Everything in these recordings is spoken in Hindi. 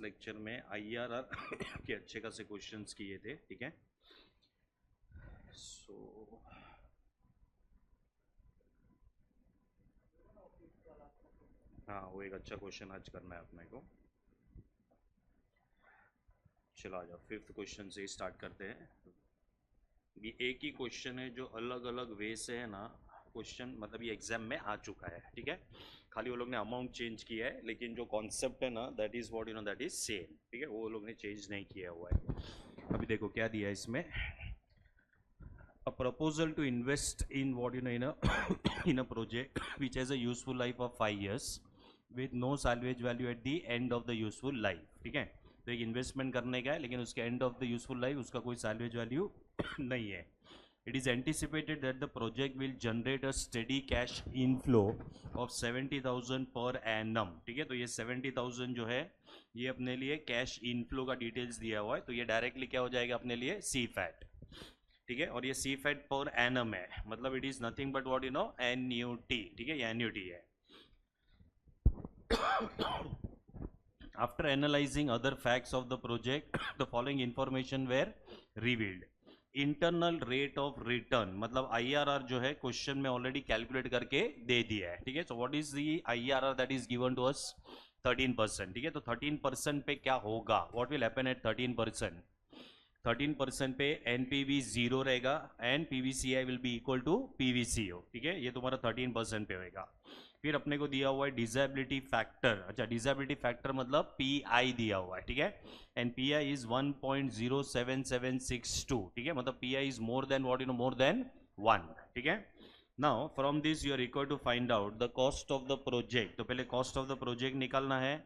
लेक्चर में IRR के अच्छे खासे क्वेश्चंस किए थे, ठीक है। सो हाँ, वो एक अच्छा क्वेश्चन आज करना है अपने को। चलो आ जाओ, फिफ्थ क्वेश्चन से ही स्टार्ट करते हैं। ये एक ही क्वेश्चन है जो अलग अलग वे से है ना क्वेश्चन, मतलब ये एग्जाम में आ चुका है, ठीक है। खाली वो लोग ने अमाउंट चेंज किया है, लेकिन जो कॉन्सेप्ट है ना that is what you know that is same, ठीक है। वो लोग ने चेंज नहीं किया हुआ है। अभी देखो क्या दिया है इसमें। A proposal to invest in what you know in a in a project which has a useful life of 5 years with no salvage value at the end of the useful life, ठीक है। तो एक इन्वेस्टमेंट करने का है, लेकिन उसके end of the useful life उसका कोई सैलवेज वैल्यू नहीं है। It is anticipated that the project will generate a steady cash inflow of 70,000 per annum, ठीक है। तो ये 70,000 जो है ये अपने लिए कैश इनफ्लो का डिटेल्स दिया हुआ है, तो ये डायरेक्टली क्या हो जाएगा अपने लिए सी फैट, ठीक है। और ये सी फैट पर एनम है, मतलब it is nothing but what you no annuity, ठीक है, ये एन्यूटी है। After analyzing other facts of the project, the following information were revealed. Internal rate of return, मतलब IRR जो है क्वेश्चन में ऑलरेडी कैलकुलेट करके दे दिया है, ठीक है। So what is the IRR that is given to us? 13%, ठीक है। तो 13% पे क्या होगा, व्हाट विल हैपन एट 13%? 13% पे NPV 0 रहेगा and PVCI will be equal to PVCO, ठीक है। ये तुम्हारा 13% पे होएगा। फिर अपने को दिया हुआ है डिसेबिलिटी फैक्टर, अच्छा डिसेबिलिटी फैक्टर मतलब PI दिया हुआ है, ठीक है। एंड PI इज 1.07762, ठीक है। मतलब PI is more than what you know more than 1, ठीक है। Now from this you are required to find out the cost of the project. तो पहले कॉस्ट ऑफ द प्रोजेक्ट निकालना है,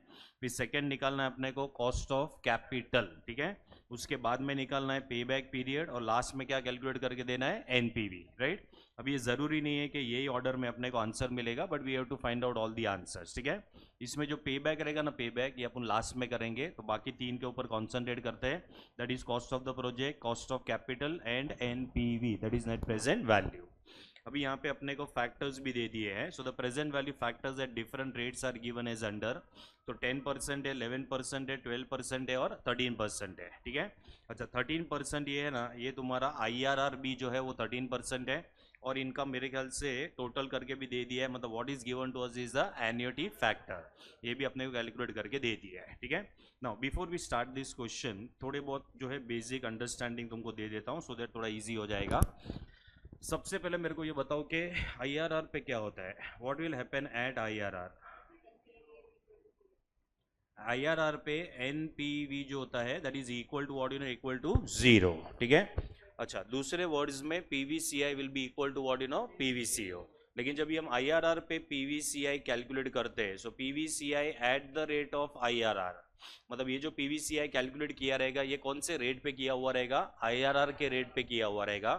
फिर सेकेंड निकालना है अपने को कॉस्ट ऑफ कैपिटल, ठीक है। उसके बाद में निकालना है पे बैक पीरियड, और लास्ट में क्या कैलकुलेट करके देना है? NPV, right. अब ये जरूरी नहीं है कि यही ऑर्डर में अपने को आंसर मिलेगा, but we have to find out all the answers, ठीक है। इसमें जो पे बैक रहेगा ना, पे बैक ये अपन लास्ट में करेंगे, तो बाकी तीन के ऊपर कॉन्सेंट्रेट करते हैं। That is cost of the project, cost of capital and NPV, that is net present value. अभी यहाँ पे अपने को फैक्टर्स भी दे दिए हैं। So the present value factors at different rates are given as under. तो 10% है, 11% है, 12% है और 13% है, ठीक है। अच्छा 13% ये है ना, ये तुम्हारा IRR भी जो है वो 13% है, और इनका मेरे ख्याल से टोटल करके भी दे दिया है, मतलब what is given to us is the annuity factor, ये भी अपने को कैलकुलेट करके दे दिया है, ठीक है। Now before we start this question, थोड़े बहुत जो है बेसिक अंडरस्टैंडिंग तुमको दे देता हूँ, सो दैट थोड़ा ईजी हो जाएगा। सबसे पहले मेरे को ये बताओ कि IRR पे क्या होता है, what will happen at IRR? IRR पे NPV जो होता है that is equal to what you know equal to 0, ठीक है। अच्छा दूसरे वर्ड्स में PVCI will be equal to what you know PVCO। लेकिन जब भी हम IRR पे PVCI कैलकुलेट करते हैं, सो PVCI at the rate of IRR, मतलब ये जो PVCI कैलकुलेट किया रहेगा ये कौन से रेट पे किया हुआ रहेगा? IRR के रेट पे किया हुआ रहेगा।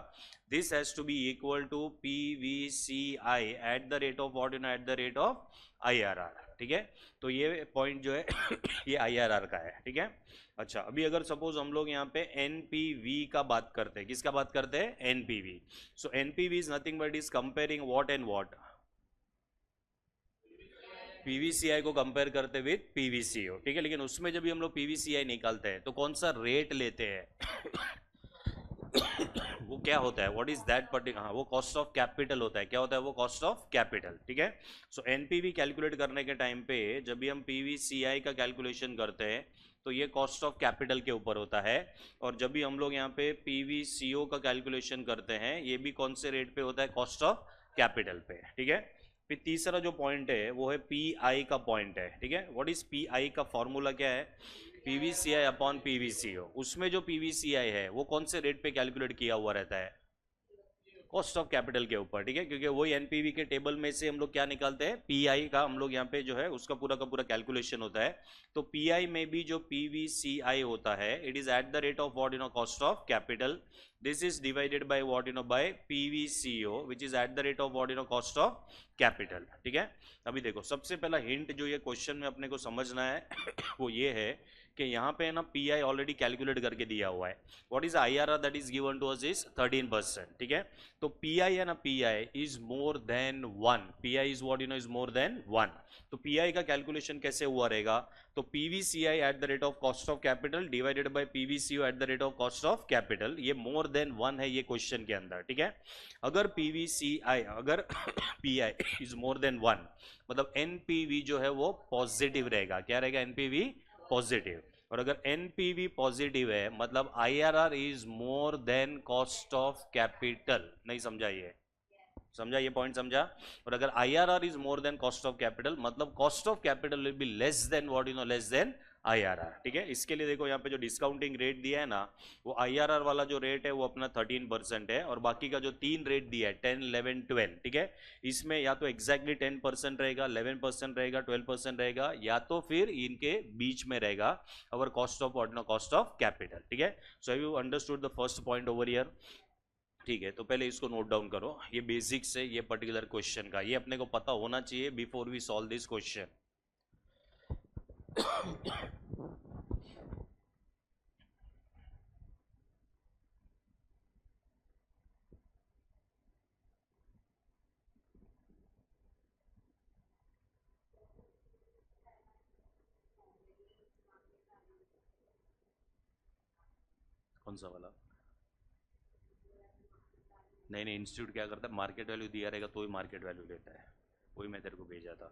This has to be equal to PVCI at the rate of what you know at the rate of IRR, ठीक है। तो ये पॉइंट जो है ये IRR का है, ठीक है। अच्छा अभी अगर सपोज हम लोग यहाँ पे NPV का बात करते हैं, किसका बात करते हैं? NPV। So NPV is nothing but is comparing what and what? PVCI को कंपेयर करते विद PVCO, ठीक है। लेकिन उसमें जब भी हम लोग PVCI निकालते हैं तो कौन सा रेट लेते हैं? वो क्या होता है? What is that particular? हाँ वो कॉस्ट ऑफ कैपिटल होता है। क्या होता है वो? कॉस्ट ऑफ कैपिटल, ठीक है। सो NPV कैलकुलेट करने के टाइम पे जब भी हम PVCI का कैलकुलेशन करते हैं तो ये कॉस्ट ऑफ कैपिटल के ऊपर होता है, और जब भी हम लोग यहाँ पे PVCO का कैलकुलेशन करते हैं ये भी कौन से रेट पे होता है? कॉस्ट ऑफ कैपिटल पे, ठीक है। फिर तीसरा जो पॉइंट है वो है PI का पॉइंट है, ठीक है। व्हाट इज PI का फॉर्मूला क्या है? PVCI upon PVCO। उसमें जो PVCI है वो कौन से रेट पे कैलकुलेट किया हुआ रहता है? कॉस्ट ऑफ कैपिटल के ऊपर, ठीक है। क्योंकि वही NPV के टेबल में से हम लोग क्या निकालते हैं? PI का हम लोग यहाँ पे जो है उसका पूरा का पूरा कैलकुलेशन होता है। तो PI में भी जो PVCI होता है it is at the rate of what you know cost of capital. This is divided by what you know by PVCO which is at the rate of what you know cost of capital, ठीक है। अभी देखो सबसे पहला हिंट जो ये क्वेश्चन में अपने को समझना है वो ये है कि यहाँ पे है ना पी आई ऑलरेडी कैलकुलेट करके दिया हुआ है. What is I R R that is given to us is 13%. ठीक है, तो पी आई है ना, P I is more than 1. P I is what you know is more than 1. तो पी आई का कैलकुलेशन कैसे हुआ रहेगा, तो PVCI at the rate of cost of capital divided by PVCO eight the rate of cost of capital. ये मोर देन 1 है ये क्वेश्चन के अंदर. ठीक है, अगर पीवीसीआई अगर पीआई इज मोर देन 1 मतलब एनपीवी जो है वो पॉजिटिव रहेगा. क्या रहेगा, एनपीवी पॉजिटिव. और अगर एनपीवी पॉजिटिव है मतलब IRR is more than cost of capital. नहीं समझा ये, समझा ये पॉइंट समझा. और अगर IRR is more than cost of capital मतलब cost of capital will be less than what you know less than IRR. ठीक है, इसके लिए देखो यहाँ पे जो डिस्काउंटिंग रेट दिया है ना, वो आईआरआर वाला जो रेट है वो अपना 13% है, और बाकी का जो 3 रेट दिया है 10, 11, 12. ठीक है, इसमें या तो एग्जैक्टली 10% रहेगा, 11% रहेगा, 12% रहेगा, या तो फिर इनके बीच में रहेगा our cost of what know cost of capital. ठीक है, so have you understood the first point over here. ठीक है, तो पहले इसको नोट डाउन करो. ये बेसिक्स है ये पर्टिकुलर क्वेश्चन का, ये अपने को पता होना चाहिए before we solve this question. कौन सा वाला? नहीं नहीं, इंस्टीट्यूट क्या करता है, मार्केट वैल्यू दिया रहेगा तो ही मार्केट वैल्यू लेता है. वही मैं तेरे को भेजा था.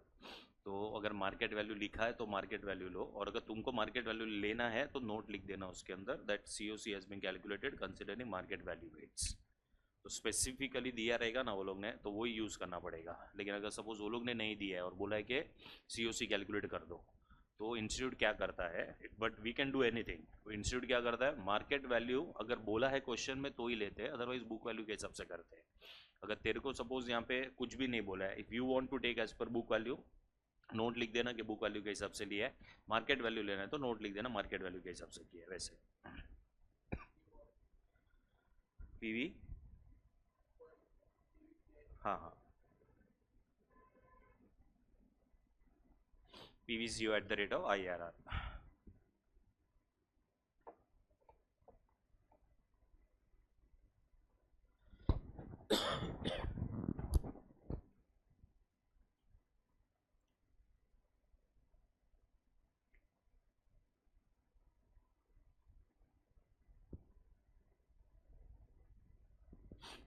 तो अगर मार्केट वैल्यू लिखा है तो मार्केट वैल्यू लो, और अगर तुमको मार्केट वैल्यू लेना है तो नोट लिख देना उसके अंदर that COC has been calculated considering market value rates. तो स्पेसिफिकली दिया रहेगा ना वो लोग ने तो वही यूज़ करना पड़ेगा. लेकिन अगर सपोज वो लोग ने नहीं दिया है और बोला है कि सीओसी कैलकुलेट कर दो, तो इंस्टीट्यूट क्या करता है, but we can do anything. Institute क्या करता है, मार्केट वैल्यू अगर बोला है क्वेश्चन में तो ही लेते हैं, अदरवाइज बुक वैल्यू के हिसाब से करते हैं. अगर तेरे को सपोज यहाँ पे कुछ भी नहीं बोला है, if you want to take as per book value, note लिख देना कि बुक वैल्यू के हिसाब से लिया है. मार्केट वैल्यू लेना है तो नोट लिख देना मार्केट वैल्यू के हिसाब से किया है. वैसे पीवी, हाँ हाँ, PVCO eight the rate of IRR.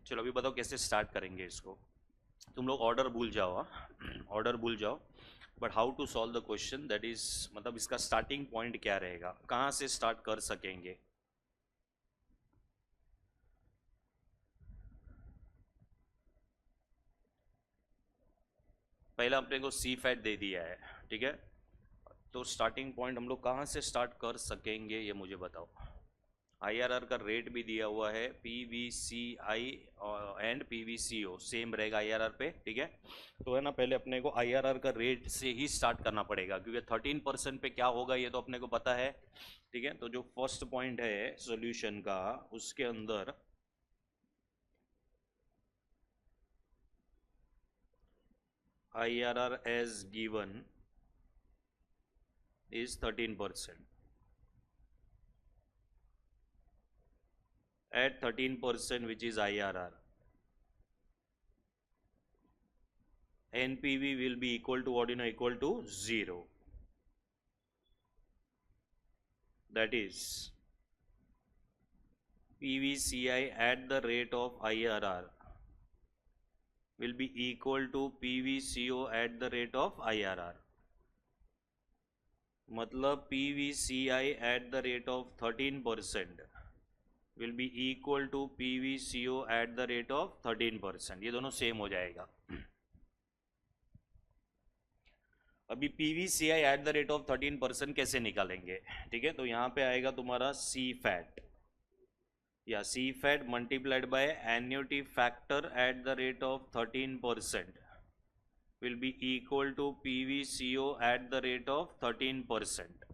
चलो अभी बताओ कैसे स्टार्ट करेंगे इसको. तुम लोग ऑर्डर भूल जाओ, ऑर्डर भूल जाओ, but how to solve the question that is मतलब इसका स्टार्टिंग पॉइंट क्या रहेगा, कहाँ से स्टार्ट कर सकेंगे. पहला अपने को सी फैट दे दिया है. ठीक है, तो स्टार्टिंग पॉइंट हम लोग कहाँ से स्टार्ट कर सकेंगे ये मुझे बताओ. आईआरआर का रेट भी दिया हुआ है, पीवीसीआई एंड पीवीसीओ सेम रहेगा आईआरआर पे. ठीक है, तो है ना पहले अपने को आईआरआर का रेट से ही स्टार्ट करना पड़ेगा, क्योंकि 13% पे क्या होगा ये तो अपने को पता है. ठीक है, तो जो फर्स्ट पॉइंट है सॉल्यूशन का उसके अंदर IRR as given is 13%. At 13% which is IRR, NPV will be equal to what you know equal to 0. That is PVCI at the rate of IRR will be equal to PVCO at the rate of IRR. मतलब PVCI at the rate of 13% will be equal to PVCO at the rate of 13%. ये दोनों सेम हो जाएगा. अभी PVCI at the rate of 13% कैसे निकालेंगे. ठीक है, तो यहाँ पे आएगा तुम्हारा सी फैट या C fat multiplied by annuity factor at the rate of 13% will be equal to PVCO at the rate of 13%.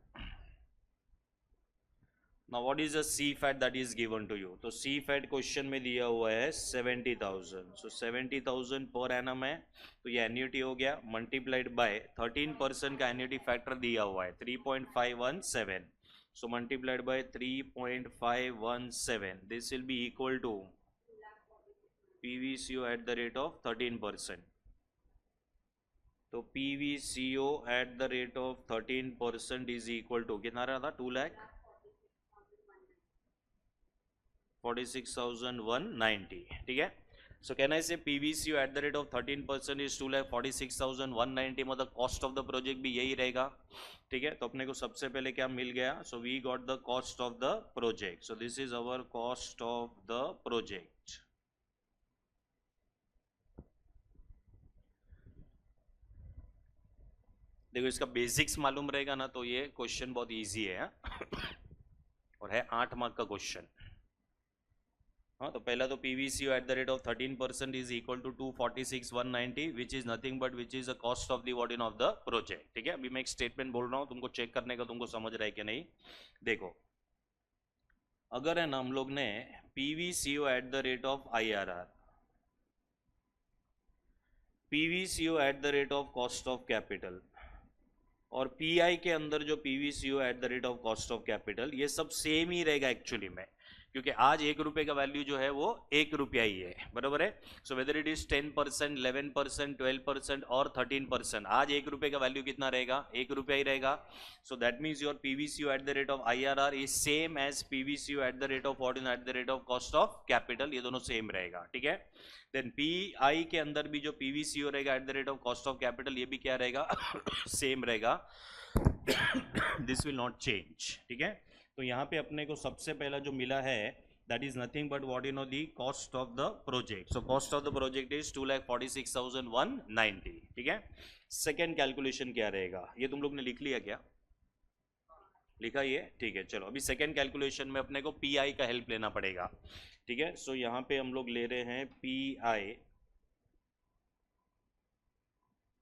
Now what is the C fat that is given to you? तो C fat क्वेश्चन में दिया हुआ है 70,000. So 70,000 पर एनम है, तो ये एन्युटी हो गया मल्टीप्लाइड बाय 13% का एन्युटी फैक्टर दिया हुआ है 3.517. So multiplied by 3.517, this will be equal to PVCO at the rate of 13%. तो PVCO at the rate of 13% is equal to कितना रहा था 2,46,190. ठीक है. So can I say PVCO at the rate of 13% is 2,46,190, मतलब cost of the project भी यही रहेगा. ठीक है. तो अपने को सबसे पहले क्या मिल गया? So we got the cost of the project. So this is our cost of the project. देखो इसका बेसिक्स मालूम रहेगा ना तो ये क्वेश्चन बहुत इजी है और है 8 मार्क का क्वेश्चन. हाँ, तो पहला तो PVCO at the rate of 13% is equal to 246,190, which is nothing but which is the cost of the what in of the project. ठीक है. अभी मैं एक स्टेटमेंट बोल रहा हूँ, तुमको चेक करने का, तुमको समझ रहा है कि नहीं. देखो अगर है ना हम लोग ने PVCO at the rate of IRR, PVCO at the rate of cost of capital और PI के अंदर जो PVCO at the rate of cost of capital, ये सब सेम ही रहेगा एक्चुअली में, क्योंकि आज 1 रुपए का वैल्यू जो है वो 1 रुपया ही है. बराबर है. सो वेदर इट इज 10%, 11%, 12% और 13%, आज 1 रुपए का वैल्यू कितना रहेगा? 1 रुपया ही रहेगा. So that means your PVCO at the rate of IRR is same as PVCO at the rate of what? At the rate of cost of capital. ये दोनों सेम रहेगा. ठीक है. देन PI के अंदर भी जो PVCO रहेगा eight the rate of cost of capital, ये भी क्या रहेगा? सेम रहेगा. This will not change. ठीक है. तो यहाँ पे अपने को सबसे पहला जो मिला है that is nothing but what you know the cost of the project. So cost of the project is 2,46,190. ठीक है. सेकेंड कैलकुलेशन क्या रहेगा? ये तुम लोग ने लिख लिया क्या? लिखा ये? ठीक है. चलो अभी सेकेंड कैलकुलेशन में अपने को PI का हेल्प लेना पड़ेगा. ठीक है. सो यहाँ पे हम लोग ले रहे हैं PI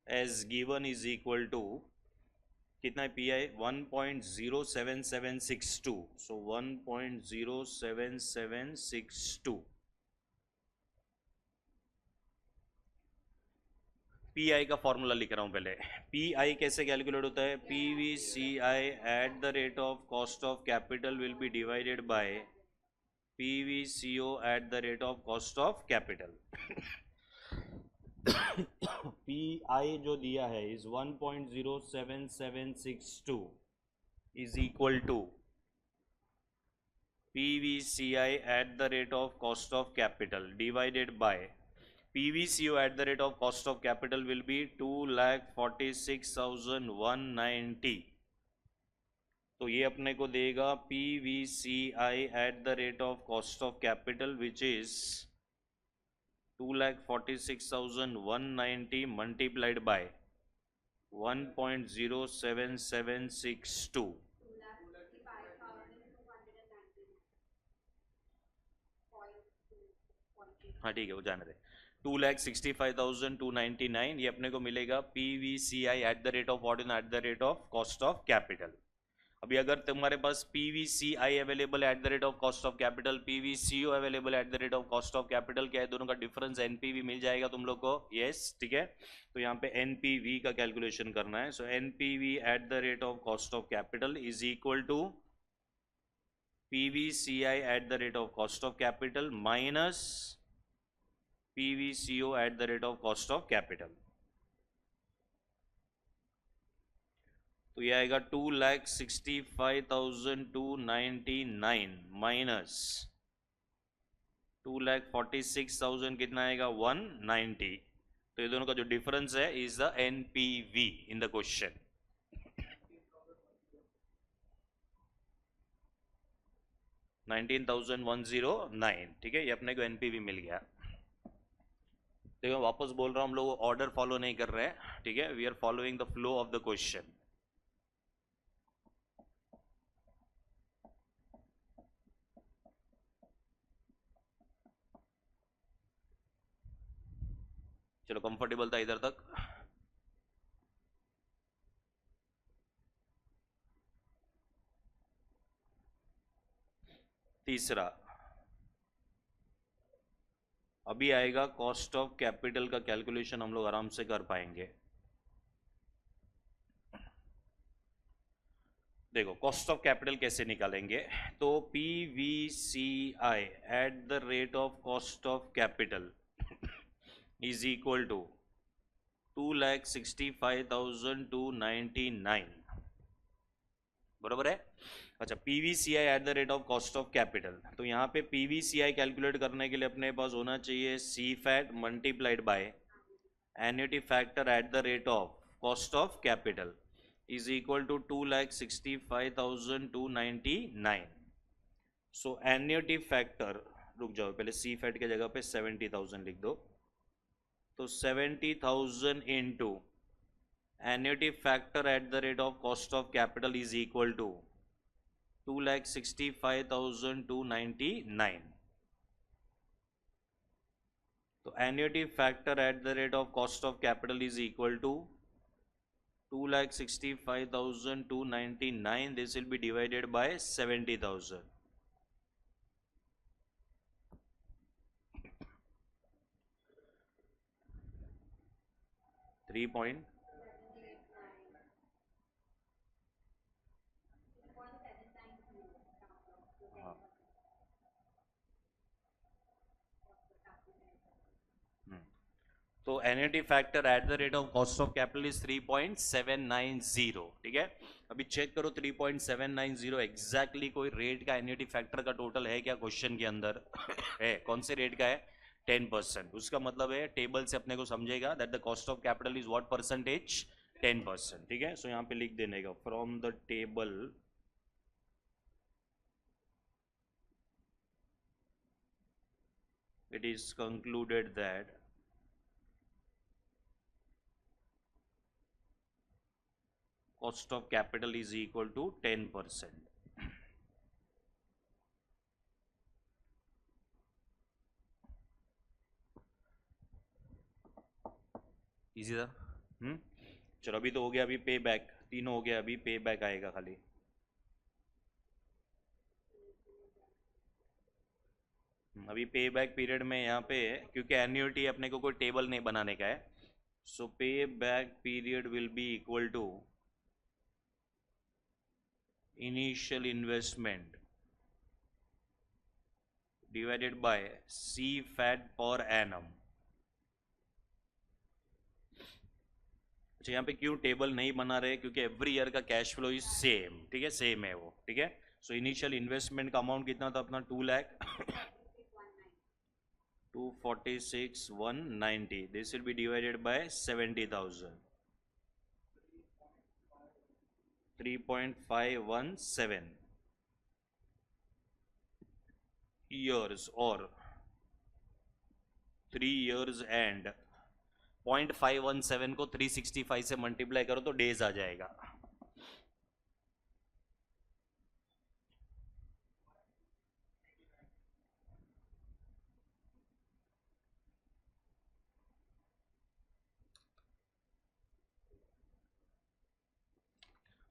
as given is equal to कितना है? PI 1.07762. सो 1.07762. PI का फॉर्मूला लिख रहा हूं पहले. PI कैसे कैलकुलेट होता है? PVCI at the rate of cost of capital will be divided bye PVCO at the rate of cost of capital. PI जो दिया है is 1.07762 is equal to PVCI at the rate of cost of capital divided by PVCO at the rate of cost of capital will be 2,46,190. तो ये अपने को देगा PVCI at the rate of cost of capital which is 2,46,190 multiplied by 1.07762. हाँ ठीक है, वो जाने दे. 2,65,299 ये अपने को मिलेगा PVCI at the rate of what? At the rate of cost of capital. अभी अगर तुम्हारे पास PVCI available at the rate of cost of capital, PVCO available at the rate of cost of capital, क्या है दोनों का डिफरेंस? NPV मिल जाएगा तुम लोग को. यस. ठीक है. तो यहाँ पे NPV का कैलकुलेशन करना है. So NPV at the rate of cost of capital is equal to PVCI at the rate of cost of capital minus PVCO at the rate of cost of capital. तो ये आएगा 2,65,299 माइनस 2,46,000 कितना आएगा? 190. तो ये दोनों का जो डिफरेंस है is the NPV in the question. $19,109. ठीक है. ये अपने को NPV मिल गया. देखो वापस बोल रहा हूँ, हम लोग ऑर्डर फॉलो नहीं कर रहे हैं. ठीक है. We are following the flow of the question. चलो कंफर्टेबल था इधर तक. तीसरा अभी आएगा कॉस्ट ऑफ कैपिटल का कैलकुलेशन, हम लोग आराम से कर पाएंगे. देखो कॉस्ट ऑफ कैपिटल कैसे निकालेंगे, तो P V C I at the rate of cost of capital is equal to 2,65,299, बराबर है। अच्छा, PVCI at the rate of cost of capital, तो यहाँ पे पीवीसीआई कैलकुलेट करने के लिए अपने पास होना चाहिए C fat multiplied by annuity factor at the rate of cost of capital is equal to 2,65,299। So annuity factor, रुक जाओ पहले सी फैट के जगह पे 70,000 लिख दो, तो 70,000 into annuity factor at the rate of cost of capital is equal to 2,65,299. तो annuity factor at the rate of cost of capital is equal to 2,65,299. This will be divided by 70,000. 3. तो annuity factor at the rate of cost of capital is 3.790, ठीक है। अभी चेक करो 3.790 एग्जैक्टली कोई रेट का एन्युटी फैक्टर का टोटल है क्या क्वेश्चन के अंदर है, कौन से रेट का है, 10%। उसका मतलब है टेबल से अपने को समझेगा that the cost of capital is what percentage, 10%, ठीक है। सो यहाँ पे लिख देने का from the table it is concluded that cost of capital is equal to 10%. Easy था। चलो अभी तो हो गया, अभी पे बैक तीनों हो गया, अभी पे बैक आएगा खाली। अभी पे बैक पीरियड में यहाँ पे क्योंकि एन्युटी अपने को कोई टेबल नहीं बनाने का है, so pay back period will be equal to initial investment divided by CFAT per annum. अच्छा, यहाँ पे क्यों टेबल नहीं बना रहे, क्योंकि एवरी ईयर का कैश फ्लो इज सेम, ठीक है, सेम है वो, ठीक है। सो इनिशियल इन्वेस्टमेंट का अमाउंट कितना था अपना, 2,46,190। This will be divided by 70,000, 3.517 years और 3 years एंड 0.517 को 365 से मल्टीप्लाई करो तो डेज आ जाएगा।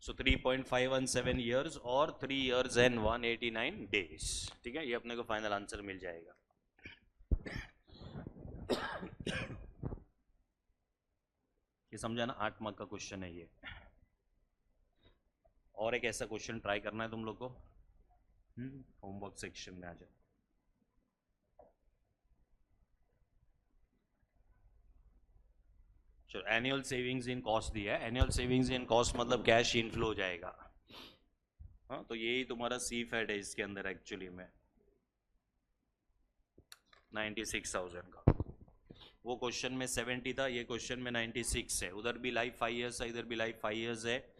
सो 3.517 ईयर्स और 3 years एंड 189 डेज, ठीक है। ये अपने को फाइनल आंसर मिल जाएगा। ये समझा ना, 8 मार्क का क्वेश्चन है ये। और एक ऐसा क्वेश्चन ट्राई करना है तुम लोग को, होमवर्क सेक्शन में आ जाओ। चलो, एनुअल सेविंग्स इन कॉस्ट दिया है, एनुअल सेविंग्स इन कॉस्ट मतलब कैश इनफ्लो हो जाएगा। हाँ, तो यही तुम्हारा सी फैट है इसके अंदर एक्चुअली में 96,000 का। वो क्वेश्चन में 70 था, ये क्वेश्चन में 96 है। उधर भी लाइफ 5 years है, इधर भी लाइफ 5 years है।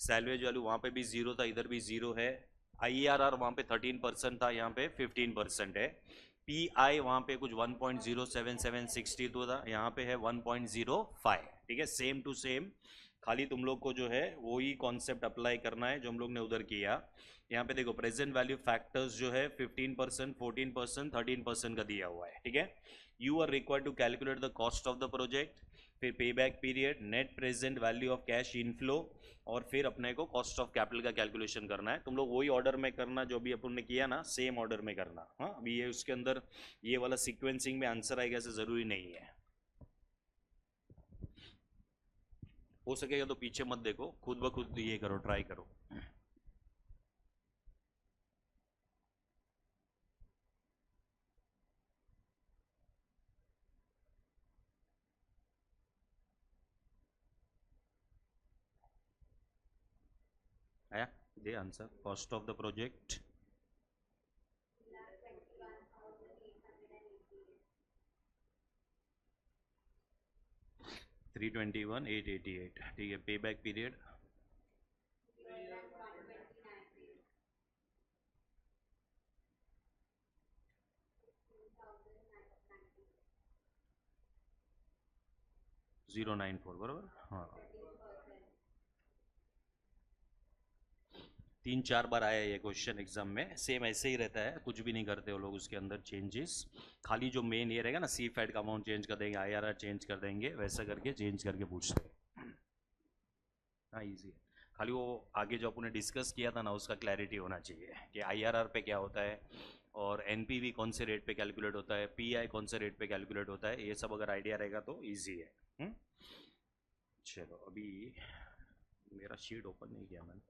सैलवेज वैल्यू वहाँ पे भी 0 था, इधर भी 0 है। IRR वहाँ पे 13% था, यहाँ पे 15% है। PI वहाँ पे कुछ 1.07762 था, यहाँ पे है 1.05, ठीक है, सेम टू सेम। खाली तुम लोग को जो है वही कॉन्सेप्ट अप्लाई करना है जो हम लोग ने उधर किया। यहाँ पे देखो प्रेजेंट वैल्यू फैक्टर्स जो है 15%, 14%, 13% का दिया हुआ है, ठीक है। You are required to calculate the cost of the project, फिर pay back period, net present value of cash inflow, और फिर अपने को कॉस्ट ऑफ कैपिटल का कैलकुलेशन करना है। तुम लोग वही ऑर्डर में करना जो भी अपन ने किया ना, सेम ऑर्डर में करना। हाँ, अभी ये उसके अंदर ये वाला सीक्वेंसिंग में आंसर आएगा ऐसे जरूरी नहीं है। हो सकेगा तो पीछे मत देखो, खुद ब खुद ये करो, ट्राई करो। The answer, cost of the project 321,888, ठीक है। पे बैक पीरियड 094, बराबर। हाँ, 3-4 बार आया ये क्वेश्चन एग्जाम में, सेम ऐसे ही रहता है, कुछ भी नहीं करते वो लोग उसके अंदर चेंजेस, खाली जो मेन ये रहेगा ना, सी फैट का अमाउंट चेंज कर देंगे, IRR चेंज कर देंगे, वैसा करके चेंज करके पूछते हैं। हाँ, ईजी है, खाली वो आगे जो अपने डिस्कस किया था ना उसका क्लैरिटी होना चाहिए कि IRR पे क्या होता है और NPV कौन से रेट पे कैलकुलेट होता है, PI कौन से रेट पे कैलकुलेट होता है, ये सब अगर आइडिया रहेगा तो ईजी है। चलो, अभी मेरा शीट ओपन नहीं किया मैंने।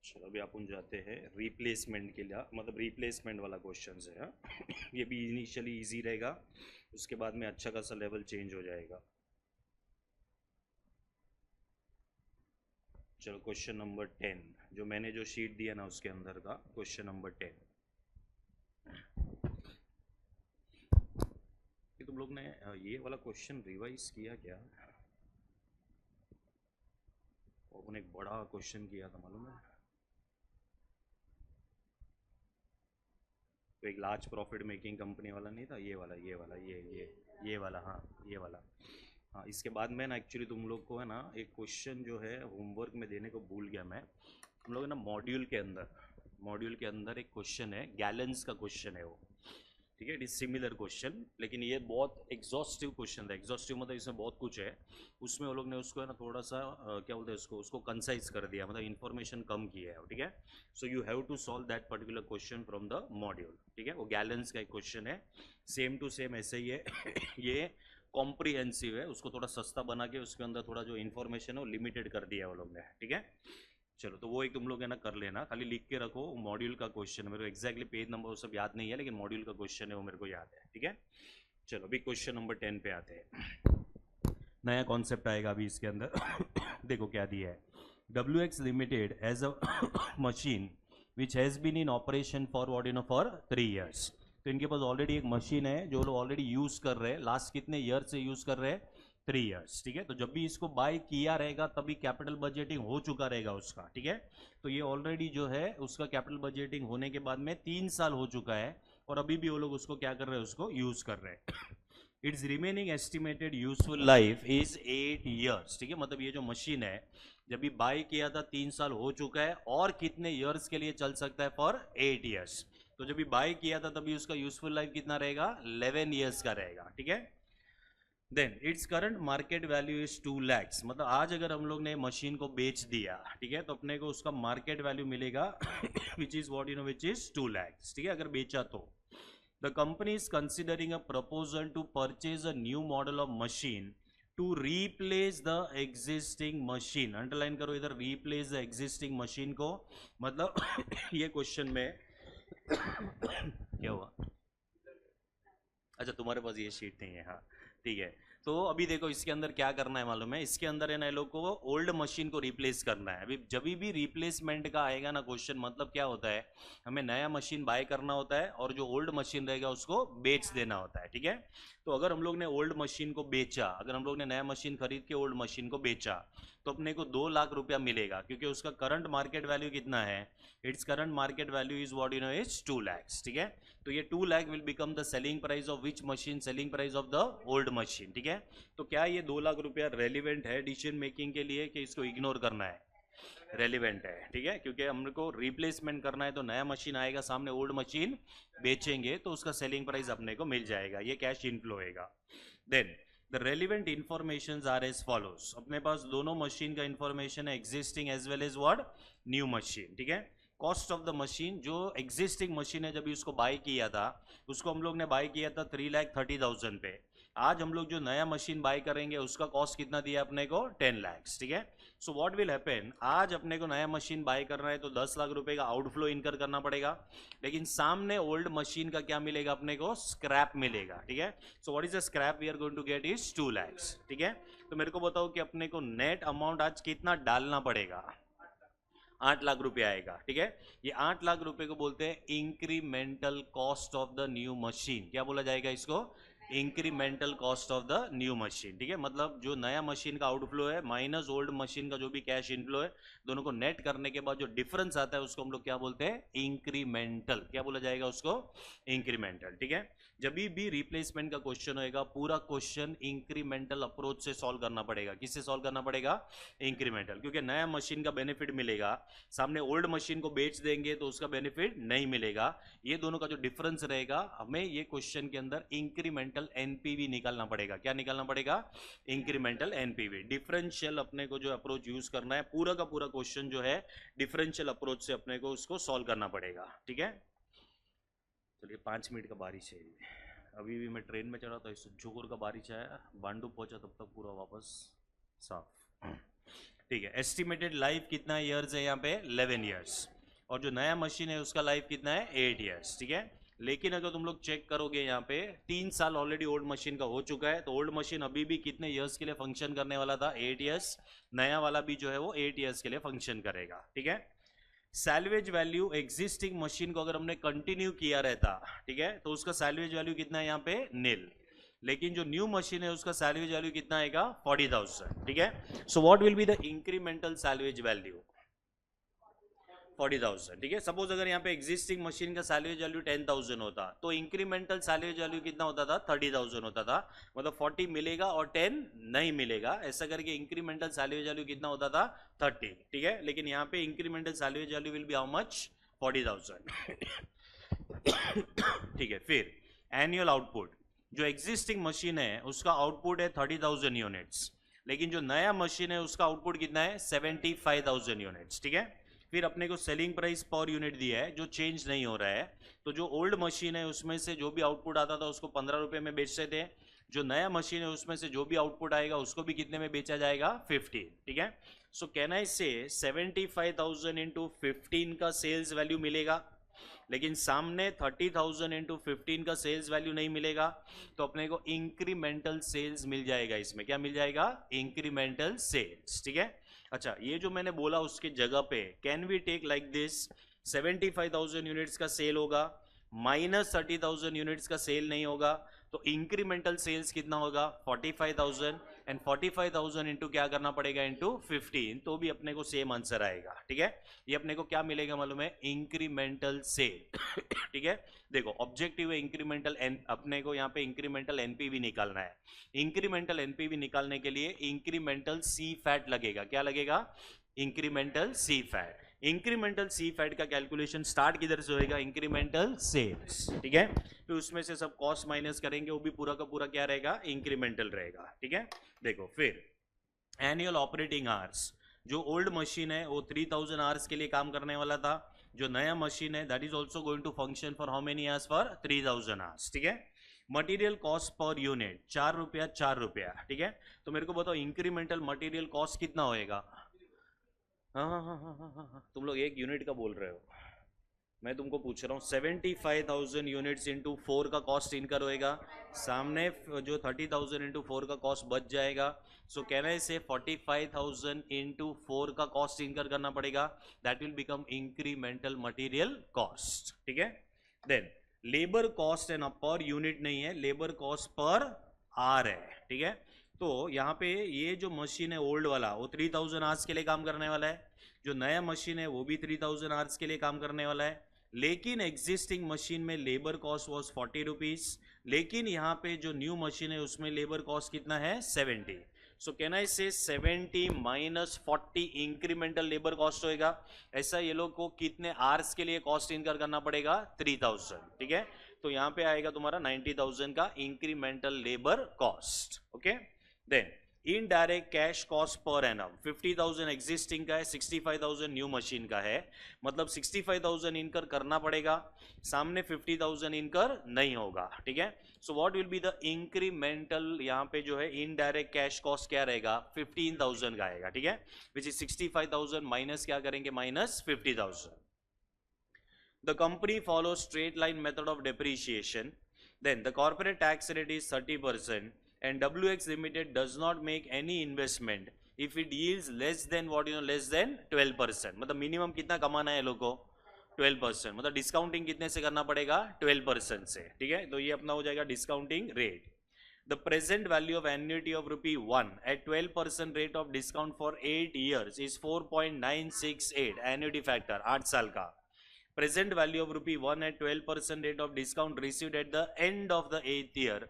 चलो, अभी अपन जाते हैं रिप्लेसमेंट के लिए, मतलब रिप्लेसमेंट वाला क्वेश्चन है। ये भी इनिशियली इजी रहेगा, उसके बाद में अच्छा खासा लेवल चेंज हो जाएगा। चलो, क्वेश्चन नंबर 10, जो मैंने जो शीट दिया ना उसके अंदर का क्वेश्चन नंबर 10। कि तुम लोग ने ये वाला क्वेश्चन रिवाइज किया क्या? और एक बड़ा क्वेश्चन किया था मालूम है, तो एक लार्ज प्रॉफिट मेकिंग कंपनी वाला नहीं था, ये वाला ये वाला, हाँ ये वाला। हाँ, इसके बाद में ना एक्चुअली तुम लोग को है ना एक क्वेश्चन जो है होमवर्क में देने को भूल गया मैं। तुम लोग ना मॉड्यूल के अंदर एक क्वेश्चन है, गैलेंस का क्वेश्चन है वो, ठीक है। इट इज सिमिलर क्वेश्चन, लेकिन ये बहुत एग्जॉस्टिव क्वेश्चन था। एग्जॉस्टिव मतलब इसमें बहुत कुछ है, उसमें वो लोग ने उसको है ना थोड़ा सा क्या बोलते हैं उसको कंसाइज कर दिया, मतलब इन्फॉर्मेशन कम की है, ठीक है। So you have to solve that particular question from the module, ठीक है। वो गैलेंस का एक क्वेश्चन है, सेम टू सेम ऐसे ही है। ये कॉम्प्रिहेंसिव है, उसको थोड़ा सस्ता बना के उसके अंदर थोड़ा जो इन्फॉर्मेशन है वो लिमिटेड कर दिया है वो लोग ने, ठीक है। चलो, तो वो एक तुम लोग है ना कर लेना, खाली लिख के रखो, मॉड्यूल का क्वेश्चन है, मेरे को एक्जैक्टली पेज नंबर वो सब याद नहीं है, लेकिन मॉड्यूल का क्वेश्चन है वो मेरे को याद है, ठीक है। चलो, अभी क्वेश्चन नंबर 10 पे आते हैं। नया कॉन्सेप्ट आएगा अभी इसके अंदर। देखो क्या दिया है, WX limited has a machine which has been in operation for what for 3 years. तो इनके पास ऑलरेडी एक मशीन है जो लोग ऑलरेडी यूज़ कर रहे हैं, लास्ट कितने ईयर से यूज़ कर रहे हैं, 3 ईयर्स, ठीक है। तो जब भी इसको बाय किया रहेगा तभी कैपिटल बजटिंग हो चुका रहेगा उसका, ठीक है। तो ये ऑलरेडी जो है उसका कैपिटल बजटिंग होने के बाद में 3 साल हो चुका है, और अभी भी वो लोग उसको क्या कर रहे हैं, उसको यूज़ कर रहे हैं। It's remaining estimated useful life is 8 years, ठीक है। मतलब ये जो मशीन है जब भी बाय किया था 3 साल हो चुका है, और कितने ईयर्स के लिए चल सकता है, फॉर 8 ईयर्स। तो जब भी बाय किया था तभी उसका यूजफुल लाइफ कितना रहेगा, 11 ईयर्स का रहेगा, ठीक है। Then its current market value is 2 lakhs, मतलब आज अगर हम लोग ने मशीन को बेच दिया, ठीक है, तो अपने को उसका मार्केट वैल्यू मिलेगा which is what which is 2 lakhs, ठीक है, अगर बेचा तो। The company is considering a proposal to purchase a new model of machine to replace the existing machine. Underline करो इधर, replace the existing machine को, मतलब ये क्वेश्चन में क्या हुआ? अच्छा, तुम्हारे पास ये शीट नहीं है, हाँ ठीक है। तो अभी देखो इसके अंदर क्या करना है मालूम है, इसके अंदर है ना लोग को ओल्ड मशीन को रिप्लेस करना है। अभी जब भी रिप्लेसमेंट का आएगा ना क्वेश्चन, मतलब क्या होता है, हमें नया मशीन बाय करना होता है और जो ओल्ड मशीन रहेगा उसको बेच देना होता है, ठीक है। तो अगर हम लोग ने ओल्ड मशीन को बेचा, अगर हम लोग ने नया मशीन खरीद के ओल्ड मशीन को बेचा, तो अपने को 2 लाख रुपया मिलेगा, क्योंकि उसका करंट मार्केट वैल्यू कितना है, it's current market value is what is 2 lakhs, ठीक है। तो ये 2 lakh will become the selling price of which machine, selling price of the old machine, ठीक है। तो क्या ये 2 लाख रुपया रेलिवेंट है डिसीजन मेकिंग के लिए, कि इसको इग्नोर करना है? रेलिवेंट है, ठीक है, क्योंकि हमको रिप्लेसमेंट करना है, तो नया मशीन आएगा सामने, ओल्ड मशीन बेचेंगे तो उसका सेलिंग प्राइस अपने को मिल जाएगा, ये कैश इनफ्लो होएगा। Then the relevant information are as follows, अपने पास दोनों मशीन का इंफॉर्मेशन है, existing as well as what, new machine, ठीक है। कॉस्ट ऑफ द मशीन, जो एग्जिस्टिंग मशीन है जब भी उसको बाय किया था, उसको हम लोग ने बाय किया था 3,30,000 पे। आज हम लोग जो नया मशीन बाय करेंगे उसका कॉस्ट कितना दिया अपने को, 10 lakhs, ठीक है। सो व्हाट विल हैपन, आज अपने को नया मशीन बाय करना है तो 10 लाख रुपए का आउटफ्लो इनकर करना पड़ेगा, लेकिन सामने ओल्ड मशीन का क्या मिलेगा अपने को, स्क्रैप मिलेगा, ठीक है। So what is the scrap we are going to get is 2 lakhs, ठीक है। तो मेरे को बताओ कि अपने को नेट अमाउंट आज कितना डालना पड़ेगा, 8 लाख रुपए आएगा, ठीक है। ये 8 लाख रुपए को बोलते हैं incremental cost of the new machine. क्या बोला जाएगा इसको, incremental cost of the new machine, ठीक है। मतलब जो नया मशीन का आउटफ्लो है माइनस ओल्ड मशीन का जो भी कैश इनफ्लो है, दोनों को नेट करने के बाद जो डिफरेंस आता है उसको हम लोग क्या बोलते हैं, इंक्रीमेंटल। क्या बोला जाएगा उसको, इंक्रीमेंटल, ठीक है। जब भी रिप्लेसमेंट का क्वेश्चन होएगा, पूरा क्वेश्चन इंक्रीमेंटल अप्रोच से सॉल्व करना पड़ेगा। किससे सॉल्व करना पड़ेगा, इंक्रीमेंटल, क्योंकि नया मशीन का बेनिफिट मिलेगा, सामने ओल्ड मशीन को बेच देंगे तो उसका बेनिफिट नहीं मिलेगा। ये दोनों का जो डिफरेंस रहेगा, हमें ये क्वेश्चन के अंदर इंक्रीमेंटल एनपीवी निकालना पड़ेगा। क्या निकालना पड़ेगा, इंक्रीमेंटल एनपीवी। डिफरेंशियल अपने को जो अप्रोच यूज करना है, पूरा का पूरा क्वेश्चन जो है डिफरेंशियल अप्रोच से अपने को उसको सॉल्व करना पड़ेगा, ठीक है। चलिए 5 मिनट का बारिश है, अभी भी मैं ट्रेन में चढ़ा था, इससे जोगुर का बारिश आया, बांडू पहुंचा तब तक पूरा वापस साफ, ठीक है। एस्टिमेटेड लाइफ कितना ईयर्स है यहाँ पे, 11 ईयर्स, और जो नया मशीन है उसका लाइफ कितना है, 8 ईयर्स, ठीक है। लेकिन अगर तुम लोग चेक करोगे यहाँ पे 3 साल ऑलरेडी ओल्ड मशीन का हो चुका है, तो ओल्ड मशीन अभी भी कितने ईयर्स के लिए फंक्शन करने वाला था, 8 ईयर्स। नया वाला भी जो है वो 8 ईयर्स के लिए फंक्शन करेगा, ठीक है। सैल्वेज वैल्यू एक्जिस्टिंग मशीन को अगर हमने कंटिन्यू किया रहता, ठीक है, तो उसका सैल्वेज वैल्यू कितना है यहाँ पे, निल। लेकिन जो न्यू मशीन है उसका सैल्वेज वैल्यू कितना आएगा, 40,000, ठीक है। So what will be the incremental salvage value, 40,000, ठीक है। सपोज अगर यहाँ पे एग्जिस्टिंग मशीन का सैल्वेज वैल्यू 10,000 होता, तो इंक्रीमेंटल सैल्वेज वैल्यू कितना होता था, 30,000 होता था। मतलब 40 मिलेगा और 10 नहीं मिलेगा, ऐसा करके इंक्रीमेंटल सैल्वेज वैल्यू कितना होता था, 30, ठीक है। लेकिन यहाँ पे incremental salvage value will be how much, 40,000, ठीक है। फिर एनुअल आउटपुट, जो एग्जिस्टिंग मशीन है उसका आउटपुट है 30,000 यूनिट्स, लेकिन जो नया मशीन है उसका आउटपुट कितना है, 75,000 यूनिट्स, ठीक है। फिर अपने को सेलिंग प्राइस पर यूनिट दिया है जो चेंज नहीं हो रहा है, तो जो ओल्ड मशीन है उसमें से जो भी आउटपुट आता था उसको 15 रुपए में बेचते थे, जो नया मशीन है उसमें से जो भी आउटपुट आएगा उसको भी कितने में बेचा जाएगा, 15, ठीक है। सो कैन आई से 75,000 इंटू 15 का सेल्स वैल्यू मिलेगा, लेकिन सामने 30,000 इंटू 15 का सेल्स वैल्यू नहीं मिलेगा, तो अपने को इंक्रीमेंटल सेल्स मिल जाएगा। इसमें क्या मिल जाएगा, इंक्रीमेंटल सेल्स, ठीक है। अच्छा, ये जो मैंने बोला उसके जगह पे can we take like this, 75,000 units का सेल होगा, माइनस 30,000 यूनिट्स का सेल नहीं होगा, तो इंक्रीमेंटल सेल्स कितना होगा, 45,000, एंड 45,000 इंटू क्या करना पड़ेगा, इंटू 15, तो भी अपने को सेम आंसर आएगा, ठीक है। ये अपने को क्या मिलेगा मालूम है, इंक्रीमेंटल सेल, ठीक है। देखो ऑब्जेक्टिव है इंक्रीमेंटल अपने को यहाँ पे इंक्रीमेंटल एनपीवी निकालना है। इंक्रीमेंटल एनपीवी निकालने के लिए इंक्रीमेंटल सी फैट लगेगा। क्या लगेगा, incremental CFAT. Incremental CFAT का कैलकुलेशन स्टार्ट किधर से होएगा, इंक्रीमेंटल सेल्स, ठीक है। फिर उसमें से सब कॉस्ट माइनस करेंगे, वो भी पूरा का पूरा क्या रहेगा, इंक्रीमेंटल रहेगा, ठीक है। देखो फिर एनुअल ऑपरेटिंग आवर्स, जो ओल्ड मशीन है वो 3,000 आवर्स के लिए काम करने वाला था, जो नया मशीन है that is also going to function for how many hours, for 3,000 hours, ठीक है। मटेरियल कॉस्ट पर यूनिट 4 रुपया 4 रुपया, ठीक है। तो मेरे को बताओ इंक्रीमेंटल मटेरियल कॉस्ट कितना होएगा, हाँ, तुम लोग 1 यूनिट का बोल रहे हो, मैं तुमको पूछ रहा हूँ 75,000 यूनिट्स इंटू 4 का कॉस्ट इनकर होएगा, सामने जो 30,000 इंटू 4 का कॉस्ट बच जाएगा। सो कैन आई से 45,000 इंटू 4 का कॉस्ट इनकर करना पड़ेगा, that will become incremental material cost, ठीक है। Then labour cost and per unit नहीं है, लेबर कॉस्ट पर आर है, ठीक है। तो यहाँ पे ये जो मशीन है ओल्ड वाला वो 3,000 आवर्स के लिए काम करने वाला है, जो नया मशीन है वो भी 3,000 आवर्स के लिए काम करने वाला है, लेकिन एग्जिस्टिंग मशीन में लेबर कॉस्ट वॉज 40 रुपीज, लेकिन यहाँ पे जो न्यू मशीन है उसमें लेबर कॉस्ट कितना है, 70। सो कैन आई से 70 माइनस 40 इंक्रीमेंटल लेबर कॉस्ट होएगा। ऐसा ये लोग को कितने आवर्स के लिए कॉस्ट इनकर करना पड़ेगा, 3,000, ठीक है। तो यहाँ पे आएगा तुम्हारा 90,000 का incremental labour cost, okay. Then indirect cash cost per annum 50,000 existing का है, 65,000 न्यू मशीन का है, मतलब 65,000 इनकर करना पड़ेगा, सामने 50,000 इनकर नहीं होगा, ठीक है। So what will be the incremental, यहाँ पे जो है इनडायरेक्ट कैश कॉस्ट क्या रहेगा, 15,000 का आएगा, ठीक है, विच इज 65,000 माइनस क्या करेंगे, minus 50,000. The company follows straight line method of depreciation. Then the corporate tax rate is 30% and WX Limited does not make any investment if it yields less than what less than 12%. मतलब मिनिमम कितना कमाना है लोगों को 12%, मतलब डिस्काउंटिंग कितने से करना पड़ेगा 12% से, ठीक है। तो ये अपना हो जाएगा discounting rate. The present value of annuity of ₹1 at 12% rate of discount for 8 years is 4.968 annuity factor 8 साल का. Present value of ₹1 at 12% rate of discount received at the end of the 8th year.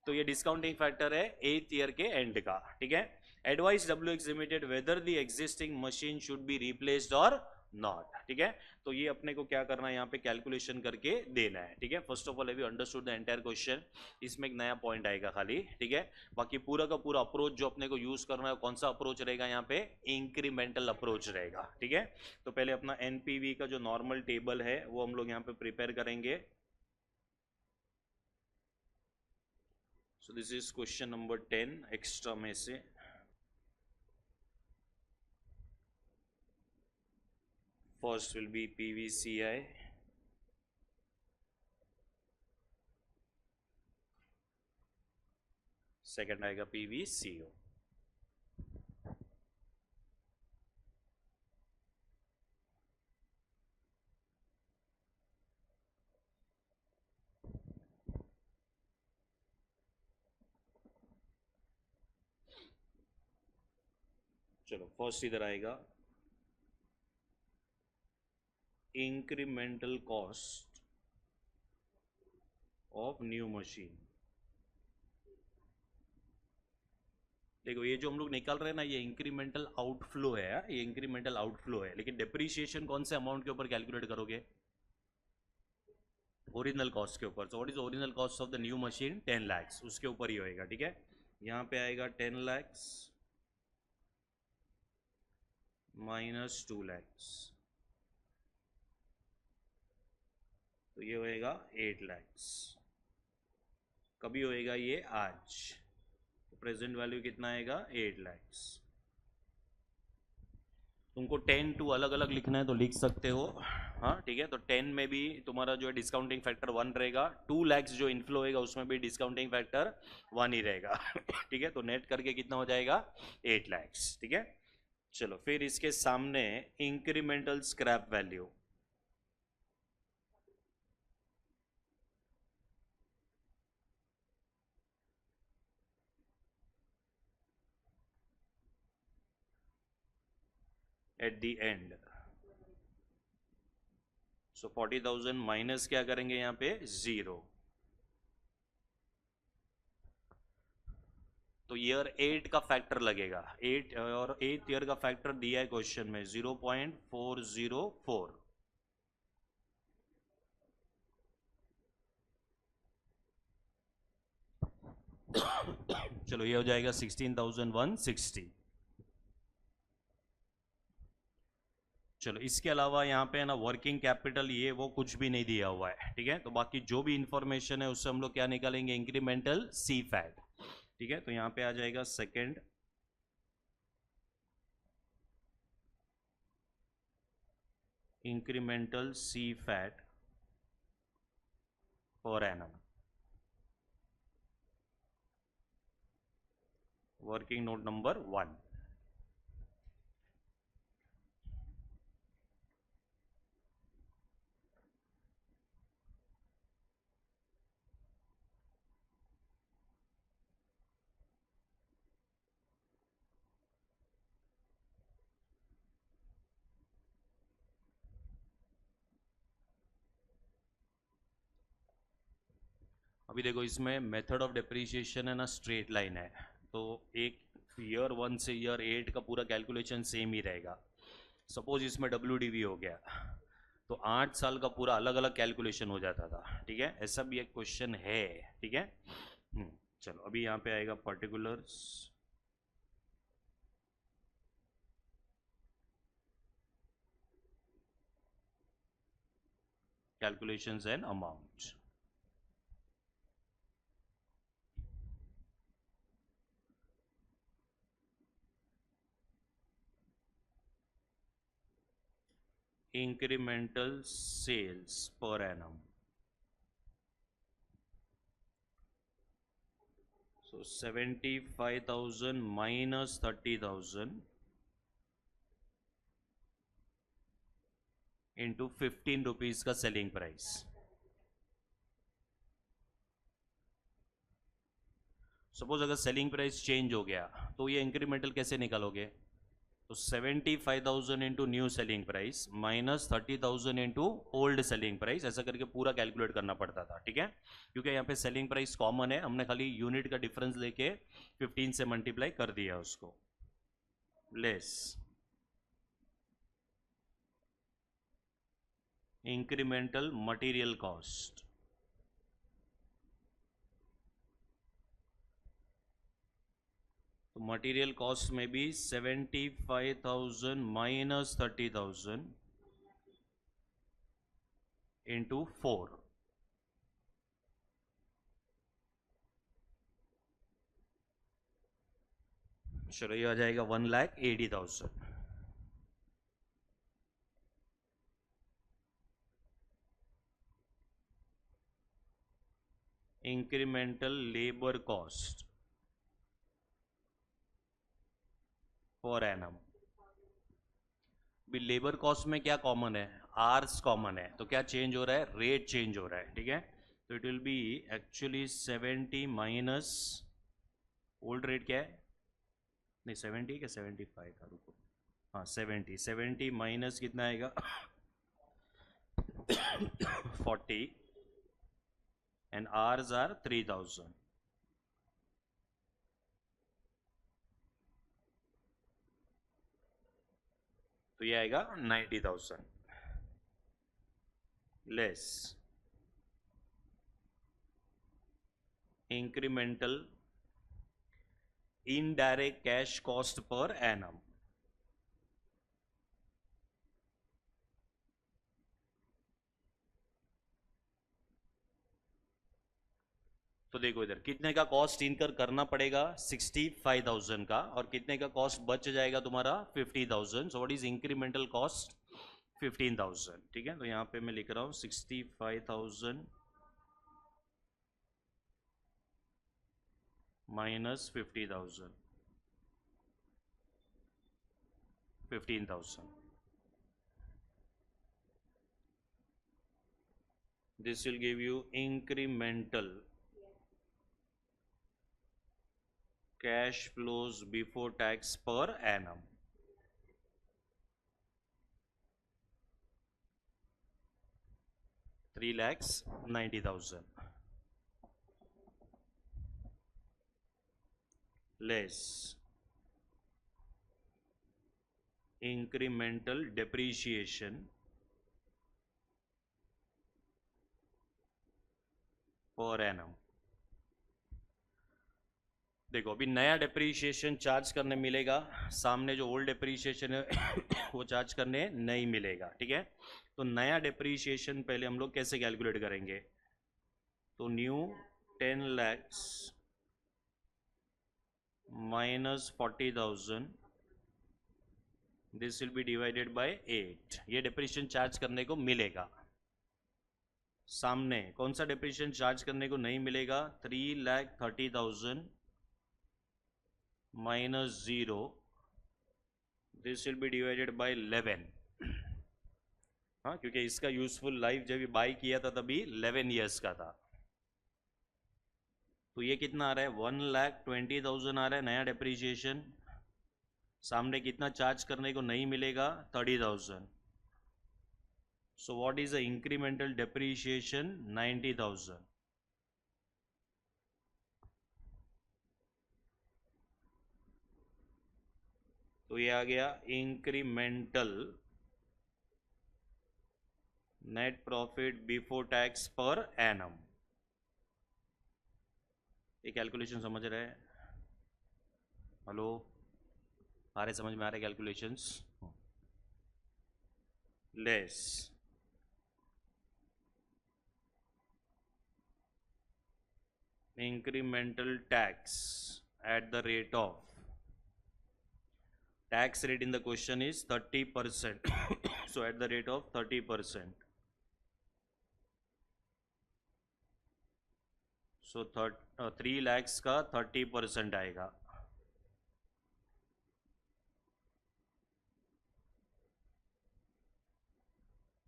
तो ये डिस्काउंटिंग फैक्टर है 8th ईयर के एंड का, ठीक है. Advice WX limited whether the existing machine should be replaced और नॉट, ठीक है. तो ये अपने को क्या करना है, यहाँ पे कैलकुलेशन करके देना है, ठीक है. First of all have you understood the entire question. इसमें एक नया पॉइंट आएगा खाली, ठीक है. बाकी पूरा का पूरा अप्रोच जो अपने को यूज करना है, कौन सा अप्रोच रहेगा, यहाँ पे इंक्रीमेंटल अप्रोच रहेगा, ठीक है. तो पहले अपना एनपीवी का जो नॉर्मल टेबल है वो हम लोग यहाँ पे प्रिपेयर करेंगे. So this is question number 10 extra में से. First will be PVCI. Second आएगा PVCO. चलो फर्स्ट इधर आएगा incremental cost of new machine. देखो ये जो हम लोग निकाल रहे हैं ना, ये इंक्रीमेंटल आउटफ्लो है, ये इंक्रीमेंटल आउटफ्लो है, लेकिन डेप्रीशिएशन कौन से अमाउंट के ऊपर कैलकुलेट करोगे, ओरिजिनल कॉस्ट के ऊपर. सो what is original cost of the new machine, 10 lakhs, उसके ऊपर ही होएगा, ठीक है. यहाँ पे आएगा 10 lakhs माइनस 2 lakhs, तो ये होएगा 8 lakhs. कभी होएगा ये आज, तो प्रेजेंट वैल्यू कितना आएगा 8 lakhs. तुमको 10 to अलग अलग लिखना है तो लिख सकते हो, हाँ ठीक है. तो 10 में भी तुम्हारा जो है डिस्काउंटिंग फैक्टर 1 रहेगा, 2 lakhs जो इनफ्लो होएगा उसमें भी डिस्काउंटिंग फैक्टर 1 ही रहेगा, ठीक है. तो नेट करके कितना हो जाएगा 8 lakhs, ठीक है. चलो फिर इसके सामने incremental scrap value. At the end, so 40,000 minus क्या करेंगे यहाँ पे 0. तो ईयर 8 का फैक्टर लगेगा, 8 और 8th ईयर का फैक्टर दिया है क्वेश्चन में 0.404. चलो ये हो जाएगा 16,160. चलो इसके अलावा यहाँ पे है ना वर्किंग कैपिटल ये वो कुछ भी नहीं दिया हुआ है, ठीक है. तो बाकी जो भी इंफॉर्मेशन है उससे हम लोग क्या निकालेंगे, इंक्रीमेंटल सी फैट, ठीक है. तो यहाँ पे आ जाएगा second incremental CFAT per annum. Working note number 1. अभी देखो इसमें मेथड ऑफ डेप्रीशिएशन है ना स्ट्रेट लाइन है, तो एक ईयर 1 से ईयर 8 का पूरा कैलकुलेशन सेम ही रहेगा. सपोज इसमें WDV हो गया तो 8 साल का पूरा अलग अलग कैलकुलेशन हो जाता था, ठीक है. ऐसा भी एक क्वेश्चन है, ठीक है. चलो अभी यहाँ पे आएगा particulars. calculations and amount. Incremental sales per annum. So 75,000 minus 30,000 into 15 rupees का सेलिंग प्राइस. सपोज अगर सेलिंग प्राइस चेंज हो गया तो ये इंक्रीमेंटल कैसे निकालोगे? तो 75,000 into new selling price minus 30,000 into old selling price, ऐसा करके पूरा कैलकुलेट करना पड़ता था. ठीक है, क्योंकि यहाँ पे सेलिंग प्राइस कॉमन है, हमने खाली यूनिट का डिफरेंस लेके 15 से मल्टीप्लाई कर दिया उसको. Less incremental material cost. तो मटेरियल कॉस्ट में भी 75,000 माइनस 30,000 इंटू 4. चलो ये आ जाएगा 1,80,000. Incremental labour cost per annum. भी लेबर कॉस्ट में क्या कॉमन है? आर्स कॉमन है, तो क्या चेंज हो रहा है? रेट चेंज हो रहा है. ठीक है, तो it will B actually 70 minus old rate क्या है? नहीं 70 क्या 75 था, रुको. हाँ 70 माइनस कितना आएगा? 40 and R's are 3,000. तो ये आएगा 90,000 less incremental indirect cash cost per annum. तो देखो इधर कितने का कॉस्ट इनकर करना पड़ेगा? 65,000 का. और कितने का कॉस्ट बच जाएगा तुम्हारा? 50,000. सो व्हाट इज इंक्रीमेंटल कॉस्ट? 15,000. ठीक है, तो यहाँ पे मैं लिख रहा हूँ 65,000 minus 50,000, 15,000. This will give you incremental cash flows before tax per annum. $3,90,000 less incremental depreciation per annum. देखो अभी नया डेप्रीशिएशन चार्ज करने मिलेगा, सामने जो ओल्ड डेप्रीशिएशन है वो चार्ज करने नहीं मिलेगा. ठीक है, तो नया डेप्रीशिएशन पहले हम लोग कैसे कैलकुलेट करेंगे? तो new 10 lakhs minus 40,000, this will be divided bye 8. ये डेप्रीशिएशन चार्ज करने को मिलेगा. सामने कौन सा डेप्रीशिएशन चार्ज करने को नहीं मिलेगा? 3,30,000 minus 0, this will be divided by 11. हाँ, क्योंकि इसका यूजफुल लाइफ जब बाई किया था तभी 11 years का था. तो ये कितना आ रहा है? 1,20,000 आ रहा है नया डेप्रीशिएशन. सामने कितना चार्ज करने को नहीं मिलेगा? 30,000. सो what is the incremental depreciation? 90,000. तो ये आ गया incremental net profit before tax per annum. ये कैलकुलेशन समझ रहे हैं? हेलो, आ रहे? समझ में आ रहे calculations? Less incremental tax at the rate of, tax rate in the question is 30%. So at the rate of 30%. So 3 lakhs का 30% आएगा.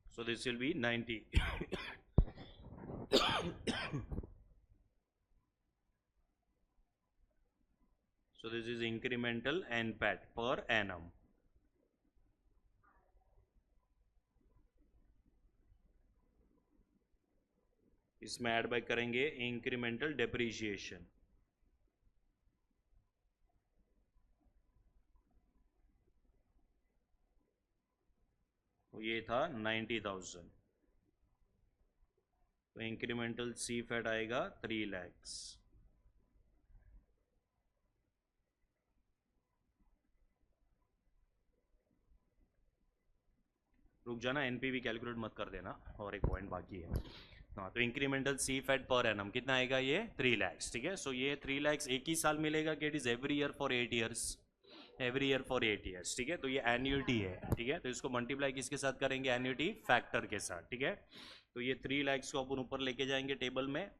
So this will be 90. So this is incremental NPAT per annum. इसमें ऐड बैक करेंगे इंक्रीमेंटल डेप्रीशिएशन. तो ये था 90,000. तो इंक्रीमेंटल सी फैट आएगा 3 lakhs. रुक जाना, एनपीवी कैलकुलेट मत कर देना, और एक पॉइंट बाकी है. हाँ, तो incremental CFAT per annum कितना आएगा? ये 3 lakhs. ठीक है. सो ये 3 lakhs एक ही साल मिलेगा कि it is every year for 8 years? Every year for 8 years. ठीक है. तो ये एन्युटी है. ठीक है. तो इसको मल्टीप्लाई किसके साथ करेंगे? एन्युटी फैक्टर के साथ. ठीक है. तो ये 3 lakhs को अपन ऊपर लेके जाएंगे टेबल में.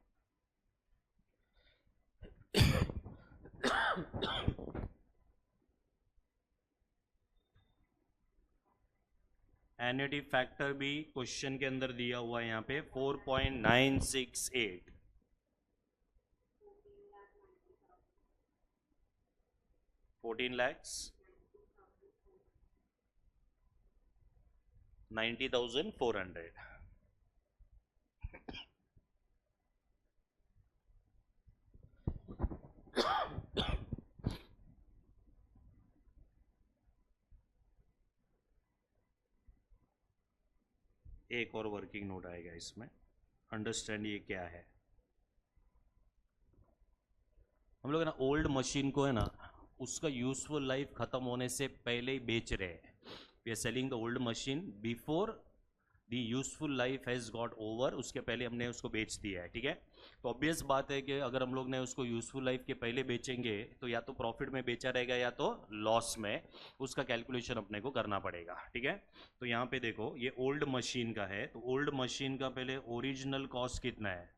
एन्युटी फैक्टर भी क्वेश्चन के अंदर दिया हुआ है यहाँ पे 4.968. 14 lakhs 90,400. एक और वर्किंग नोट आएगा इसमें. अंडरस्टैंड ये क्या है. हम लोग ना ओल्ड मशीन को है ना, उसका यूजफुल लाइफ खत्म होने से पहले ही बेच रहे हैं. We are selling the old machine before the useful life has got over. उसके पहले हमने उसको बेच दिया है. ठीक है. तो ऑब्वियस बात है कि अगर हम लोग ने उसको यूजफुल लाइफ के पहले बेचेंगे तो या तो प्रॉफिट में बेचा रहेगा या तो लॉस में. उसका कैलकुलेशन अपने को करना पड़ेगा. ठीक है. तो यहाँ पे देखो, ये ओल्ड मशीन का है. तो ओल्ड मशीन का पहले ओरिजिनल कॉस्ट कितना है?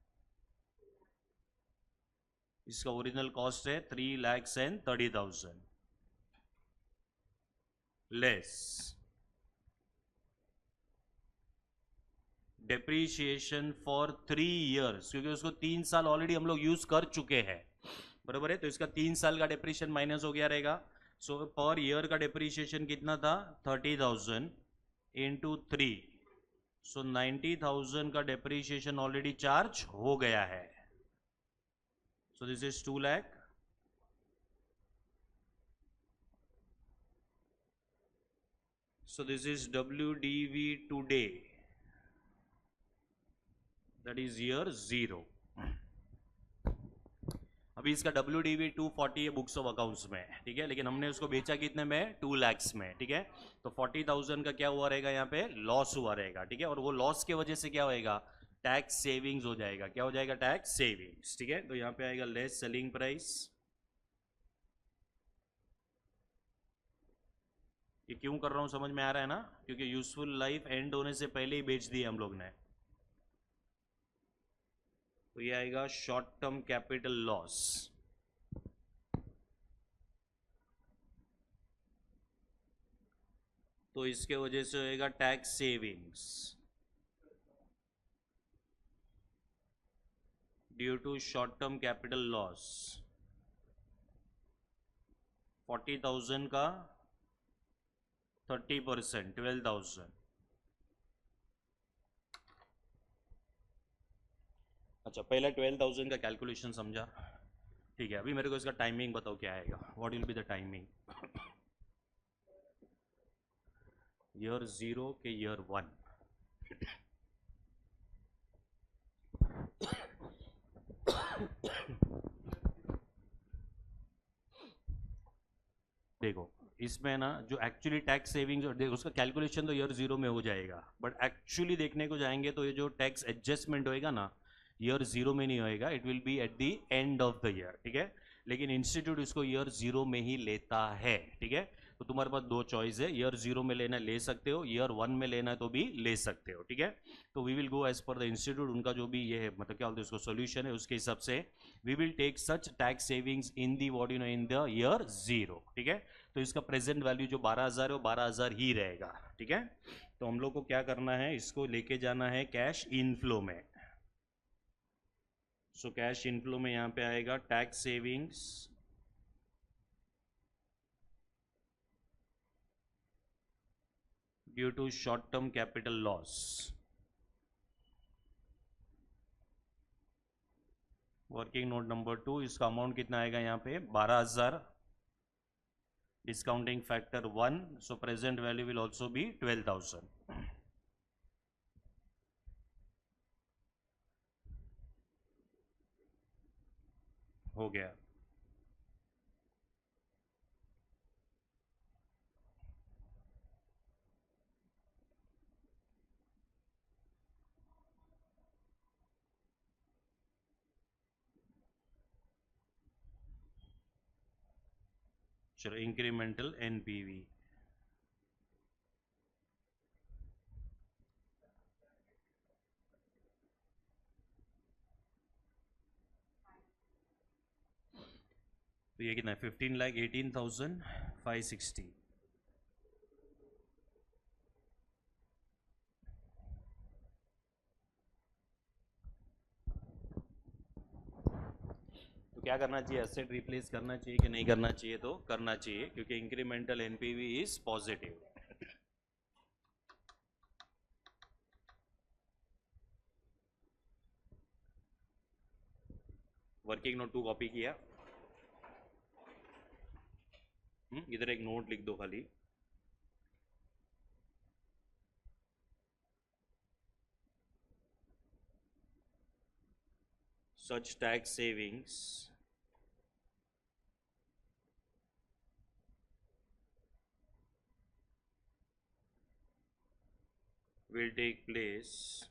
इसका ओरिजिनल कॉस्ट है 3,30,000 लेस डेप्रीशिएशन फॉर 3 years, क्योंकि उसको 3 साल ऑलरेडी हम लोग यूज कर चुके हैं. बराबर है. तो इसका 3 साल का डेप्रीशिएशन माइनस हो गया रहेगा. सो पर ईयर का डेप्रीशिएशन कितना था? 30,000 इंटू 3. सो 90,000 का डेप्रीशिएशन ऑलरेडी चार्ज हो गया है. So this is 2 lakh. So this is WDV today, that is year 0. अभी इसका WDV 240 है बुक्स ऑफ अकाउंट्स में. ठीक है. लेकिन हमने उसको बेचा कितने में? 2 lakhs में. ठीक है. तो 40,000 का क्या हुआ रहेगा? यहाँ पे लॉस हुआ रहेगा. ठीक है. और वो लॉस के वजह से क्या होएगा? टैक्स सेविंग्स हो जाएगा. क्या हो जाएगा? Tax savings. ठीक है. तो यहाँ पे आएगा लेस सेलिंग प्राइस. ये क्यों कर रहा हूँ समझ में आ रहा है ना? क्योंकि यूजफुल लाइफ एंड होने से पहले ही बेच दिए हम लोग ने. तो ये आएगा शॉर्ट टर्म कैपिटल लॉस. तो इसके वजह से होएगा tax savings due to short term capital loss. 40,000 का 30%, 12,000. अच्छा, पहले 12,000 का कैलकुलेशन समझा. ठीक है. अभी मेरे को इसका टाइमिंग बताओ क्या आएगा. What will be the timing? Year 0 के ईयर 1. देखो इसमें ना जो एक्चुअली टैक्स सेविंग्स और उसका कैलकुलेशन तो ईयर 0 में हो जाएगा. बट एक्चुअली देखने को जाएंगे तो ये जो टैक्स एडजस्टमेंट होएगा ना, ईयर 0 में नहीं होएगा, it will B at the end of the year, ठीक है। लेकिन इंस्टीट्यूट इसको ईयर 0 में ही लेता है, ठीक है। तो तुम्हारे पास दो चॉइस है, ईयर 0 में लेना ले सकते हो, ईयर 1 में लेना है तो भी ले सकते हो, ठीक है। तो we will go as per the institute, उनका जो भी ये है मतलब क्या बोलते हैं उसको सोल्यूशन है, उसके हिसाब से we will take such tax savings in the what you know in the year 0, ठीक है। तो इसका प्रेजेंट वैल्यू जो 12,000 है वो 12,000 ही रहेगा, ठीक है। तो हम लोग को क्या करना है, इसको लेके जाना है कैश इनफ्लो में। सो कैश इनफ्लो में यहाँ पे आएगा tax savings due to short term capital loss. Working note number 2, इसका अमाउंट कितना आएगा यहाँ पे 12,000, discounting factor 1, so present value will also be 12,000। हो गया। चलो इंक्रीमेंटल एनपीवी, तो ये कितना है 15,18,560। तो क्या करना चाहिए, एसेट रिप्लेस करना चाहिए कि नहीं करना चाहिए, तो करना चाहिए क्योंकि incremental NPV is positive. Working note 2 copy किया, इधर एक नोट लिख दो खाली। Such tax savings will take place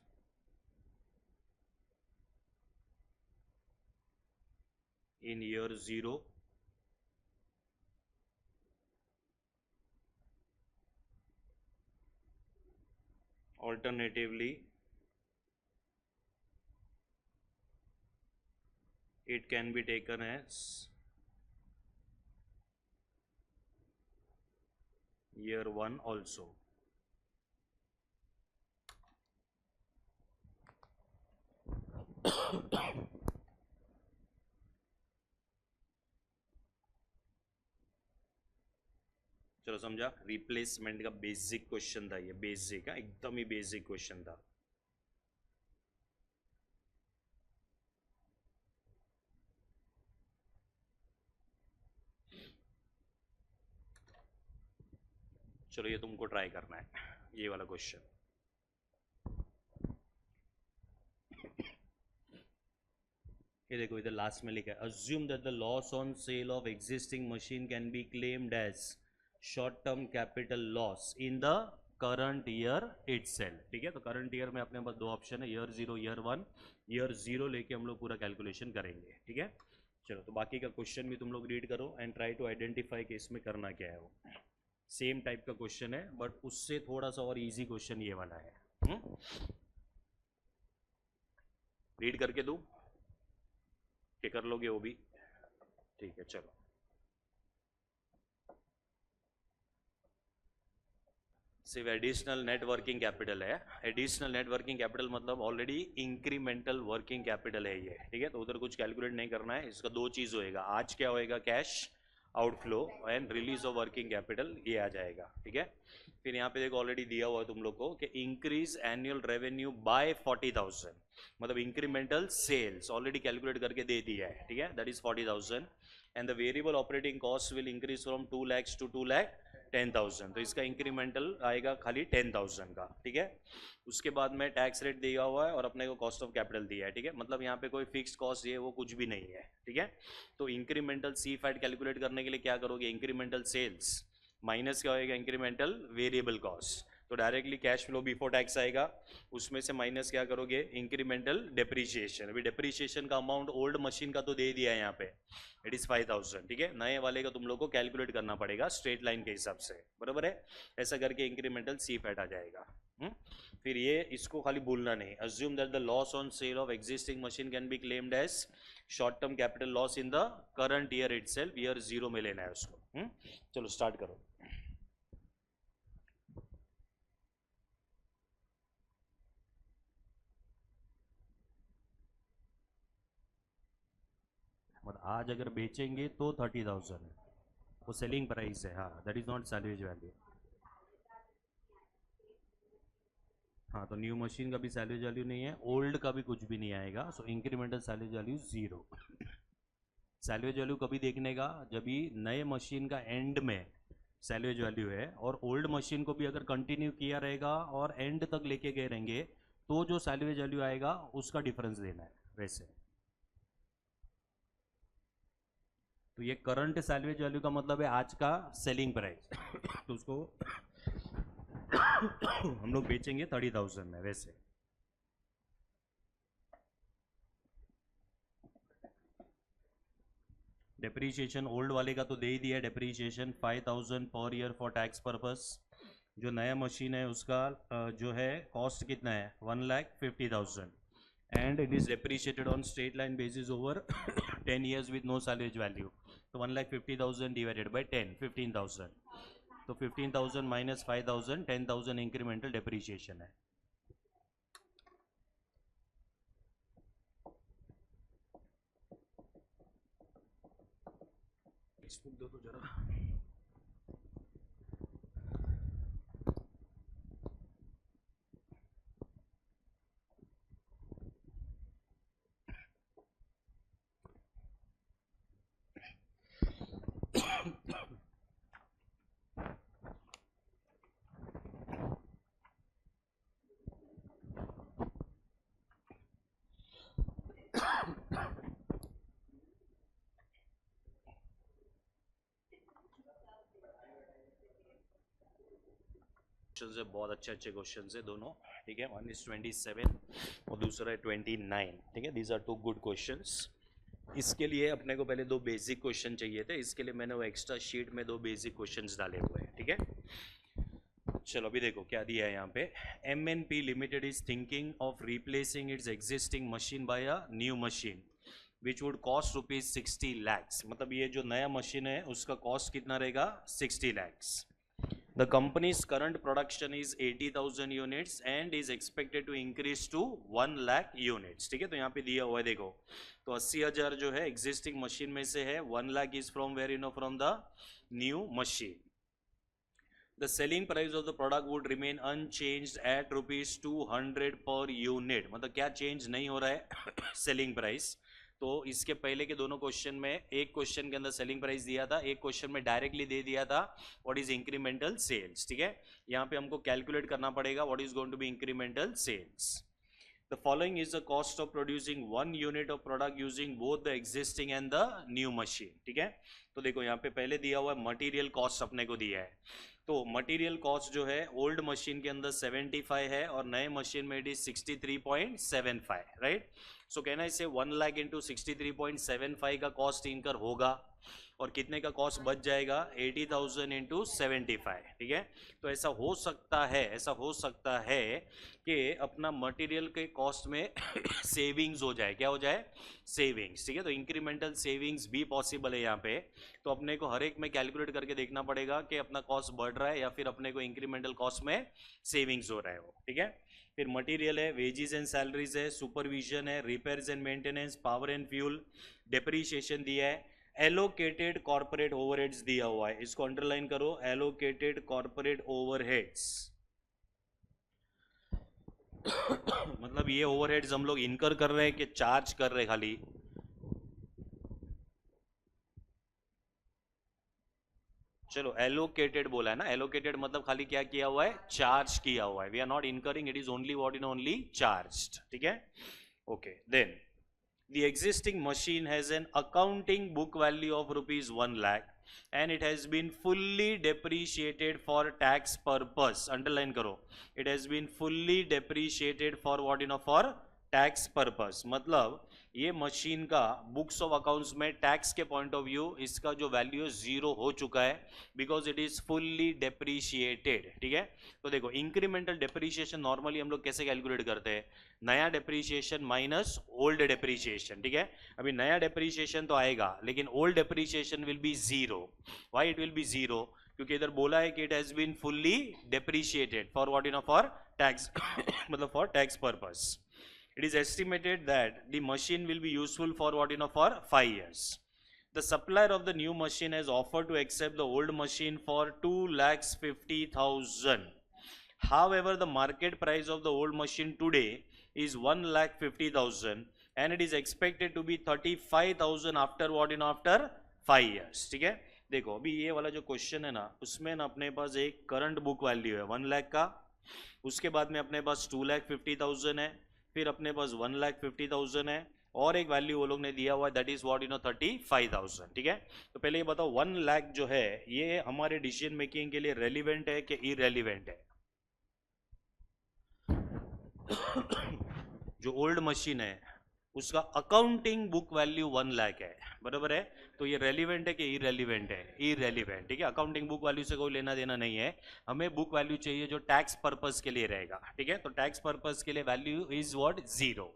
in year 0 alternatively it can be taken as year 1 also। चलो समझा, रिप्लेसमेंट का बेसिक क्वेश्चन था ये, बेसिक है एकदम ही बेसिक क्वेश्चन था। चलो ये तुमको ट्राई करना है, ये वाला क्वेश्चन। ये देखो इधर लास्ट में लिखा है, assume that the loss on sale of existing machine can be claimed as short term capital loss in the current year itself, ठीक है। तो करंट ईयर में अपने पास दो ऑप्शन है, ईयर 0 ईयर 1। ईयर 0 लेके हम लोग पूरा कैलकुलेशन करेंगे, ठीक है। चलो तो बाकी का क्वेश्चन भी तुम लोग रीड करो एंड ट्राई टू आइडेंटिफाई कि इसमें करना क्या है। वो सेम टाइप का क्वेश्चन है बट उससे थोड़ा सा और इजी क्वेश्चन ये वाला है। रीड करके दूं कि कर लोगे वो भी, ठीक है। चलो सिर्फ एडिशनल नेट वर्किंग कैपिटल है, एडिशनल नेट वर्किंग कैपिटल मतलब ऑलरेडी इंक्रीमेंटल वर्किंग कैपिटल है ये, ठीक है। तो उधर कुछ कैलकुलेट नहीं करना है, इसका दो चीज होएगा, आज क्या होएगा cash outflow and release of working capital, ये आ जाएगा, ठीक है। फिर यहाँ पे देखो ऑलरेडी दिया हुआ है तुम लोग को कि इंक्रीज एनुअल रेवेन्यू बाय 40,000, मतलब इंक्रीमेंटल सेल्स ऑलरेडी कैलकुलेट करके दे दिया है, ठीक है, that is 40,000 and the variable operating cost will increase from 2 lakhs to 2,10,000, तो इसका इंक्रीमेंटल आएगा खाली 10,000 का, ठीक है। उसके बाद में टैक्स रेट दिया हुआ है और अपने को कॉस्ट ऑफ कैपिटल दिया है, ठीक है। मतलब यहाँ पे कोई फिक्स्ड कॉस्ट ये वो कुछ भी नहीं है, ठीक है। तो इंक्रीमेंटल सी फैट कैलकुलेट करने के लिए क्या करोगे, इंक्रीमेंटल सेल्स माइनस क्या होएगा इंक्रीमेंटल वेरिएबल कॉस्ट, तो directly cash flow before tax आएगा, उसमें से माइनस क्या करोगे, इंक्रीमेंटल डेप्रीशिएशन। अभी डेप्रीशिएशन का अमाउंट ओल्ड मशीन का तो दे दिया है यहाँ पे, इट इज 5000, ठीक है। नए वाले का तुम लोग को कैलकुलेट करना पड़ेगा स्ट्रेट लाइन के हिसाब से, बराबर है। ऐसा करके इंक्रीमेंटल सी फैट आ जाएगा। फिर ये इसको खाली भूलना नहीं, assume that the loss on sale of existing machine can be claimed as short term capital loss in the current year itself, year 0 में लेना है उसको। चलो स्टार्ट करो। मतलब आज अगर बेचेंगे तो 30,000 वो सेलिंग प्राइस है, हाँ, that is not salvage value. हाँ, तो न्यू मशीन का भी सैलवेज वैल्यू नहीं है, ओल्ड का भी कुछ भी नहीं आएगा, so incremental salvage value 0। Salvage value कभी देखने का, जब भी नए मशीन का एंड में सैलवेज वैल्यू है, और ओल्ड मशीन को भी अगर कंटिन्यू किया रहेगा और एंड तक लेके गए रहेंगे, तो जो सैलवेज वैल्यू आएगा उसका डिफरेंस देना है वैसे। तो ये करंट सैलवेज वैल्यू का मतलब है आज का सेलिंग प्राइस तो उसको हम लोग बेचेंगे 30,000 में वैसे। डेप्रीशिएशन ओल्ड वाले का तो दे ही दिया, depreciation 5,000 per year for tax purpose. जो नया मशीन है उसका जो है कॉस्ट कितना है, 1,50,000, and it is depreciated on straight line basis over 10 years with no salvage value. तो 1,50,000 डिवाइडेड बाई 10, 15,000। तो 15,000 माइनस 5,000, 10,000 इंक्रीमेंटल डेप्रीशिएशन है। टेक्स्टबुक दो तो जरा। क्वेश्चंस है, बहुत अच्छे अच्छे क्वेश्चंस है दोनों, ठीक है। वन इज 27 और दूसरा है 29, ठीक है। These are two good questions. इसके लिए अपने को पहले दो बेसिक क्वेश्चन चाहिए थे, इसके लिए मैंने वो एक्स्ट्रा शीट में दो बेसिक क्वेश्चंस डाले हुए हैं, ठीक है। चलो अभी देखो क्या दिया है यहाँ पे। MNP limited is thinking of replacing its existing machine by a new machine which would cost rupees 60 lakhs। मतलब ये जो नया मशीन है उसका कॉस्ट कितना रहेगा, 60 lakhs। The company's current production is 80,000 units and is expected to increase to 1 lakh units, ठीक है। तो यहाँ पे दिया हुआ है देखो, तो 80,000 जो है एग्जिस्टिंग मशीन में से है, 1 lakh is from where, you know, from the new machine. The selling price of the product would remain unchanged at rupees 200 per unit। मतलब क्या चेंज नहीं हो रहा है सेलिंग प्राइस। तो इसके पहले के दोनों क्वेश्चन में, एक क्वेश्चन के अंदर सेलिंग प्राइस दिया था, एक क्वेश्चन में डायरेक्टली दे दिया था व्हाट इज इंक्रीमेंटल सेल्स, ठीक है। यहाँ पे हमको कैलकुलेट करना पड़ेगा what is going to be incremental sales. The following is the cost of producing 1 unit of product using both the existing and the new machine, ठीक है। तो देखो यहाँ पे पहले दिया हुआ है मटेरियल कॉस्ट अपने को दिया है, तो मटेरियल कॉस्ट जो है ओल्ड मशीन के अंदर 75 है और नए मशीन में इट इज 63.75, राइट। सो कहना इसे 1 लाख इंटू 63.75 का कॉस्ट इनकर होगा, और कितने का कॉस्ट बच जाएगा, 80,000 इंटू 75, ठीक है। तो ऐसा हो सकता है कि अपना मटेरियल के कॉस्ट में सेविंग्स हो जाए, क्या हो जाए, सेविंग्स, ठीक है। तो इंक्रीमेंटल सेविंग्स भी पॉसिबल है यहाँ पे। तो अपने को हर एक में कैलकुलेट करके देखना पड़ेगा कि अपना कॉस्ट बढ़ रहा है या फिर अपने को इंक्रीमेंटल कॉस्ट में सेविंग्स हो रहा है वो, ठीक है। फिर मटेरियल है, वेजेस एंड सैलरीज है, सुपरविजन है, repairs and maintenance, power and fuel, depreciation दिया है, एलोकेटेड कॉर्पोरेट ओवरहेड्स दिया हुआ है, इसको अंडरलाइन करो, एलोकेटेड कॉर्पोरेट ओवरहेड्स। मतलब ये ओवरहेड्स हम लोग इनकर कर रहे हैं कि चार्ज कर रहे हैं खाली, चलो एलोकेटेड बोला है ना, एलोकेटेड मतलब खाली क्या किया हुआ है, चार्ज किया हुआ है। We are not incurring, it is only what in only charged, ठीक है। Okay, then the existing machine has an accounting book value of rupees 1 lakh and it has been fully depreciated for tax purpose. Underline करो, it has been fully depreciated for what, for tax purpose. मतलब ये मशीन का बुक्स ऑफ अकाउंट्स में टैक्स के पॉइंट ऑफ व्यू इसका जो वैल्यू जीरो हो चुका है बिकॉज इट इज फुल्ली डेप्रीशिएटेड. ठीक है, तो देखो इंक्रीमेंटल डेप्रीशिएशन नॉर्मली हम लोग कैसे कैलकुलेट करते हैं, नया डेप्रीशिएशन माइनस ओल्ड डेप्रीशिएशन. ठीक है, अभी नया डेप्रीशिएशन तो आएगा लेकिन old depreciation will be zero. Why it will be zero, क्योंकि इधर बोला है कि it has been fully depreciated for what, for tax मतलब for tax purpose. It is estimated that the machine will be useful for what, for 5 years. The supplier of the new machine has offered to accept the old machine for 2,50,000. However, the market price of the old machine today is 1,50,000 and it is expected to be 35,000 after what, after 5 years. ठीक है, देखो अभी ये वाला जो क्वेश्चन है ना उसमें ना अपने पास एक करंट बुक वैल्यू है 1 लाख का, उसके बाद में अपने पास 2,50,000 है, फिर अपने पास 1,50,000 है और एक वैल्यू वो लोग ने दिया हुआ है दैट इज व्हाट, 35,000. ठीक है, तो पहले ये बताओ 1 लाख जो है ये हमारे डिसीजन मेकिंग के लिए रेलिवेंट है कि इरेलीवेंट है? जो ओल्ड मशीन है उसका अकाउंटिंग बुक वैल्यू 1 लाख है, बराबर है, तो ये रेलिवेंट है कि इरेलीवेंट है? इरेलीवेंट. ठीक है, अकाउंटिंग बुक वैल्यू से कोई लेना देना नहीं है, हमें बुक वैल्यू चाहिए जो टैक्स पर्पस के लिए रहेगा. ठीक है, तो टैक्स पर्पस के लिए वैल्यू इज व्हाट, जीरो.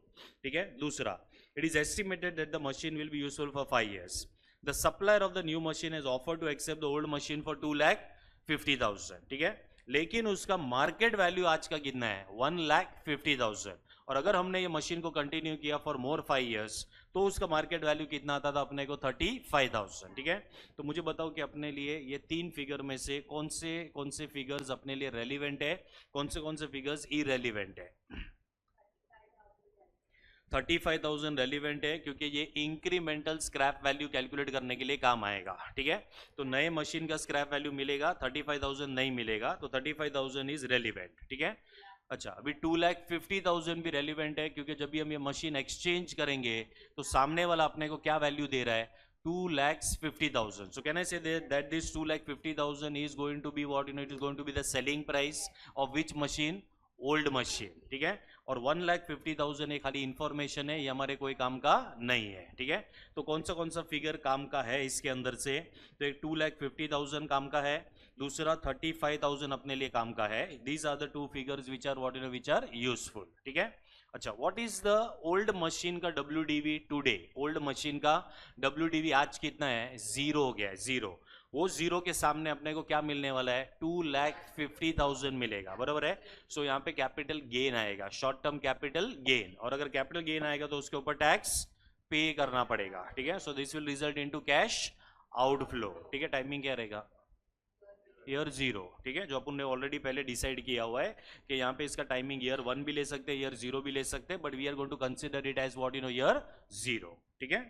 ठीक है, दूसरा, it is estimated that the machine will be useful for 5 years. The supplier of the new machine has offered to accept the old machine for 2,50,000. ठीक है, लेकिन उसका मार्केट वैल्यू आज का कितना है, 1,50,000. और अगर हमने ये मशीन को कंटिन्यू किया फॉर मोर 5 years तो उसका मार्केट वैल्यू कितना आता था अपने को, 35,000. ठीक है, तो मुझे बताओ कि अपने लिए ये 3 फिगर में से कौन से फिगर्स अपने लिए रेलिवेंट है, कौन से फिगर्स इरेलीवेंट है? 35,000 रेलिवेंट है क्योंकि ये इंक्रीमेंटल स्क्रैप वैल्यू कैलकुलेट करने के लिए काम आएगा. ठीक है, तो नए मशीन का स्क्रैप वैल्यू मिलेगा, 35,000 नहीं मिलेगा, तो 35,000 इज रेलिवेंट. ठीक है, अच्छा अभी 2,50,000 भी रेलिवेंट है क्योंकि जब भी हम ये मशीन एक्सचेंज करेंगे तो सामने वाला अपने को क्या वैल्यू दे रहा है, 2,50,000. So can I say that this 2,50,000 is going to be what, it is going to be the selling price of which machine, old machine. ठीक है, और 1,50,000 एक खाली इंफॉर्मेशन है, ये हमारे कोई काम का नहीं है. ठीक है, तो कौन सा फिगर काम का है इसके अंदर से, तो एक 2,50,000 काम का है, दूसरा 35,000 अपने लिए काम का है. These are the 2 figures which are what, which are useful. ठीक है, अच्छा what is the old machine का WDV टुडे? ओल्ड मशीन का WDV आज कितना है, जीरो हो गया है, जीरो. वो जीरो के सामने अपने को क्या मिलने वाला है, 2,50,000 मिलेगा, बराबर है. सो यहाँ पे कैपिटल गेन आएगा, शॉर्ट टर्म कैपिटल गेन, और अगर कैपिटल गेन आएगा तो उसके ऊपर टैक्स पे करना पड़ेगा. ठीक है, so this will result into cash outflow. ठीक है, टाइमिंग क्या रहेगा, ईयर 0. ठीक है, जो अपन ने ऑलरेडी पहले डिसाइड किया हुआ है कि यहाँ पे इसका टाइमिंग ईयर 1 भी ले सकते हैं, ईयर 0 भी ले सकते हैं, but we are going to consider it as what, year 0. ठीक है,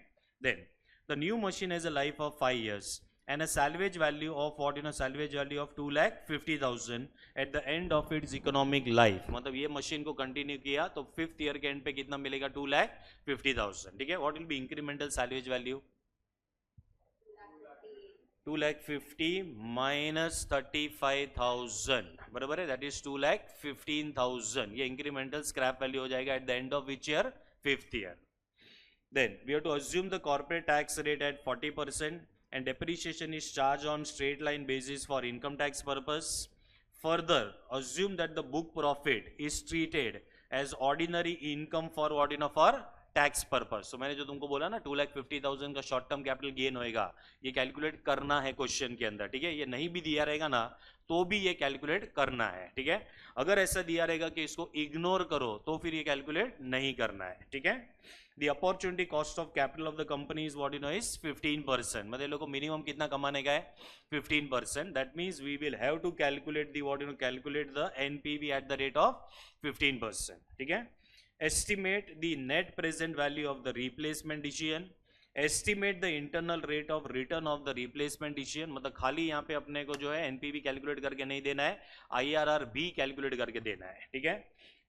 then the new machine has a life of 5 years and a salvage value of what, salvage value of 2,50,000 at the end of its economic life. मतलब ये मशीन को कंटिन्यू किया तो 5th ईयर के एंड पे कितना मिलेगा, 2,50,000. ठीक है, what will be incremental salvage value, 2,50,000 minus 35,000, बराबर है, दैट इज 2,15,000. ये इंक्रीमेंटल स्क्रैप वैल्यू हो जाएगा at the end of which year, 5th year. Then we have to assume the corporate tax rate at 40%. And depreciation is charged on straight line basis for income tax purpose. Further, assume that the book profit is treated as ordinary income for what, for tax purpose. So मैंने जो तुमको बोला ना 2,50,000 का शॉर्ट टर्म कैपिटल गेन होएगा, ये कैलकुलेट करना है क्वेश्चन के अंदर. ठीक है, ये नहीं भी दिया रहेगा ना तो भी ये कैलकुलेट करना है. ठीक है, अगर ऐसा दिया रहेगा कि इसको इग्नोर करो तो फिर ये कैलकुलेट नहीं करना है. ठीक है, The opportunity cost of capital of the company is what, is 15%. मतलब लोगों को मिनिमम कितना कमाने का है, 15%. That means we will have to calculate the what, calculate the NPV at the rate of 15%. ठीक है, estimate the net present value of the replacement decision. Estimate the internal rate of return of the replacement decision. मतलब खाली यहाँ पे अपने को जो है NPV कैलकुलेट करके नहीं देना है, IRR भी कैलकुलेट करके देना है. ठीक है,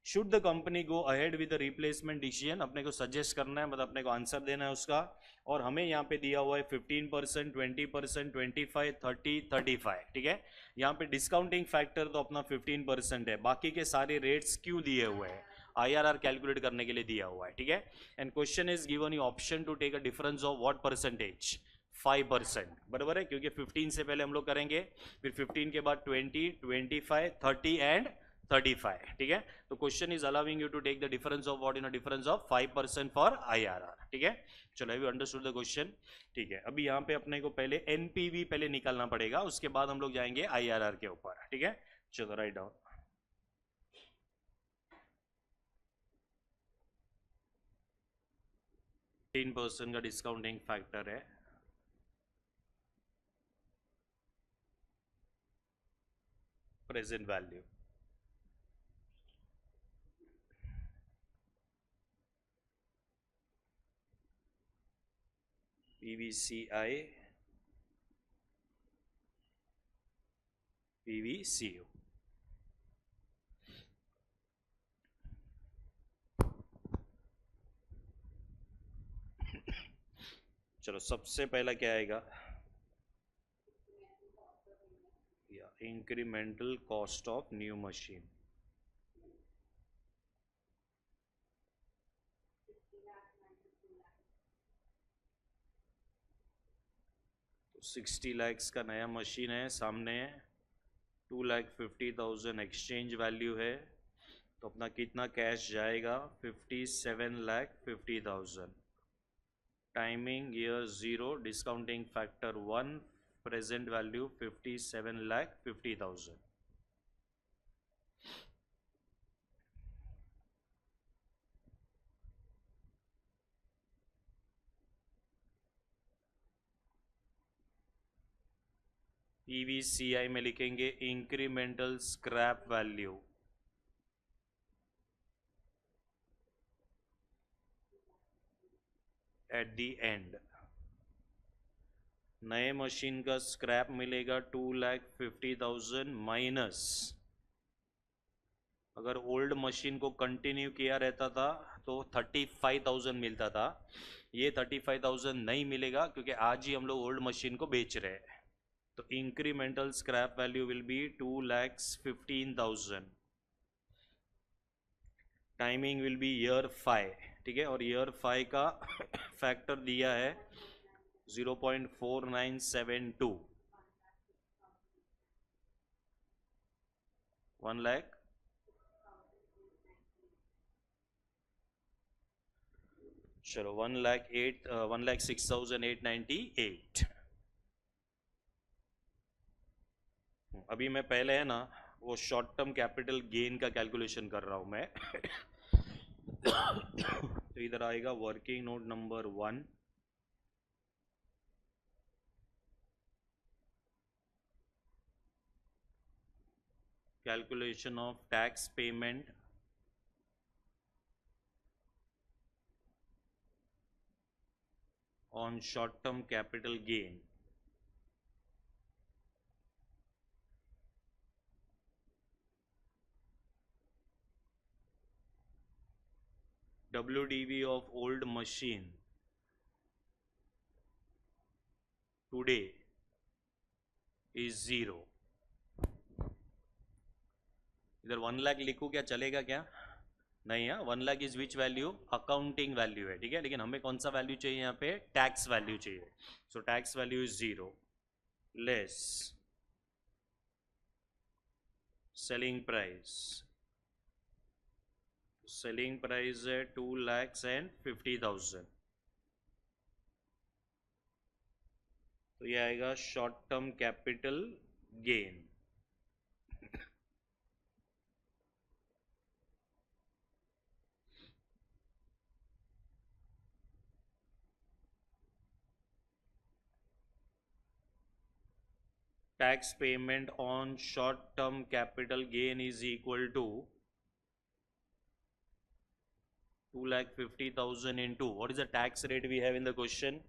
should the company go ahead with the replacement decision, अपने को सजेस्ट करना है, मतलब अपने को आंसर देना है उसका। और हमें यहाँ पे दिया हुआ है 15%, 20%, 25, 30, 35, ठीक है। यहाँ पे डिस्काउंटिंग फैक्टर तो अपना 15% है, बाकी के सारे रेट्स क्यों दिए हुए हैं, IRR कैलकुलेट करने के लिए दिया हुआ है, ठीक है। And question is given you option to take a difference of what percentage, 5%, बराबर है, क्योंकि 15 से पहले हम लोग करेंगे, फिर 15 के बाद 20, 25, 30 एंड 35, ठीक है। तो question is allowing you to take the difference of what, in difference of 5% for IRR, ठीक है। चलो have you understood the question, ठीक है। अभी यहाँ पे अपने को पहले NPV पहले निकालना पड़ेगा, उसके बाद हम लोग जाएंगे IRR के ऊपर, ठीक है। चलो राइट डाउन, 15% का डिस्काउंटिंग फैक्टर है, प्रेजेंट वैल्यू, PVCI, PVCU। चलो सबसे पहला क्या आएगा, या incremental cost of new machine, तो 60 lakhs का नया मशीन है सामने, 2,50,000 एक्सचेंज वैल्यू है, तो अपना कितना कैश जाएगा, 57,50,000, timing year 0, discounting factor 1, present value 57,50,000। PVCI में लिखेंगे incremental scrap value, at the end नए मशीन का स्क्रैप मिलेगा 2,50,000 माइनस, अगर ओल्ड मशीन को कंटिन्यू किया रहता था तो 35,000 मिलता था, ये 35,000 नहीं मिलेगा क्योंकि आज ही हम लोग ओल्ड मशीन को बेच रहे हैं। तो incremental scrap value will be 2,15,000, timing will be year 5, ठीक है। और ईयर 5 का फैक्टर दिया है 0.4972, 1 लाख, चलो 1,06,898। अभी मैं पहले है ना वो शॉर्ट टर्म कैपिटल गेन का कैलकुलेशन कर रहा हूं मैं तो इधर आएगा working note number 1, calculation of tax payment on short term capital gain, WDV of old machine today is 0। इधर 1 लाख लिखूं क्या, चलेगा क्या, नहीं है। 1 lakh is which value, accounting value है, ठीक है। लेकिन हमें कौन सा वैल्यू चाहिए यहाँ पे, टैक्स वैल्यू चाहिए। So tax value is 0 less selling price, selling price है 2,50,000, तो ये आएगा short term capital gain. Tax payment on short term capital gain is equal to 2,50,000 into what is the tax rate we have in the question,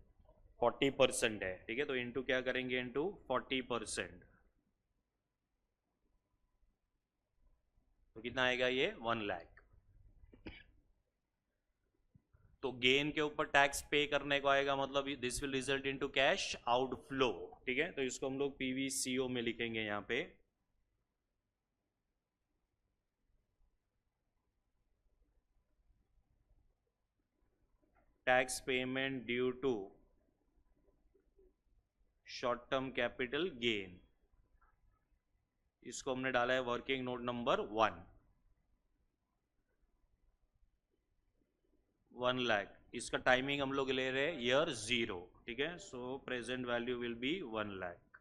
40% है, ठीक है। तो इंटू क्या करेंगे, इंटू 40%, तो कितना आएगा ये 1 लाख। तो गेन के ऊपर टैक्स पे करने को आएगा, मतलब this will result into cash outflow, ठीक है। तो इसको हम लोग पीवीसीओ में लिखेंगे यहाँ पे। Tax payment due to short term capital gain, इसको हमने डाला है वर्किंग नोट नंबर 1 लाख। इसका टाइमिंग हम लोग ले रहे हैं ईयर 0, ठीक है। सो present value will be 1 lakh.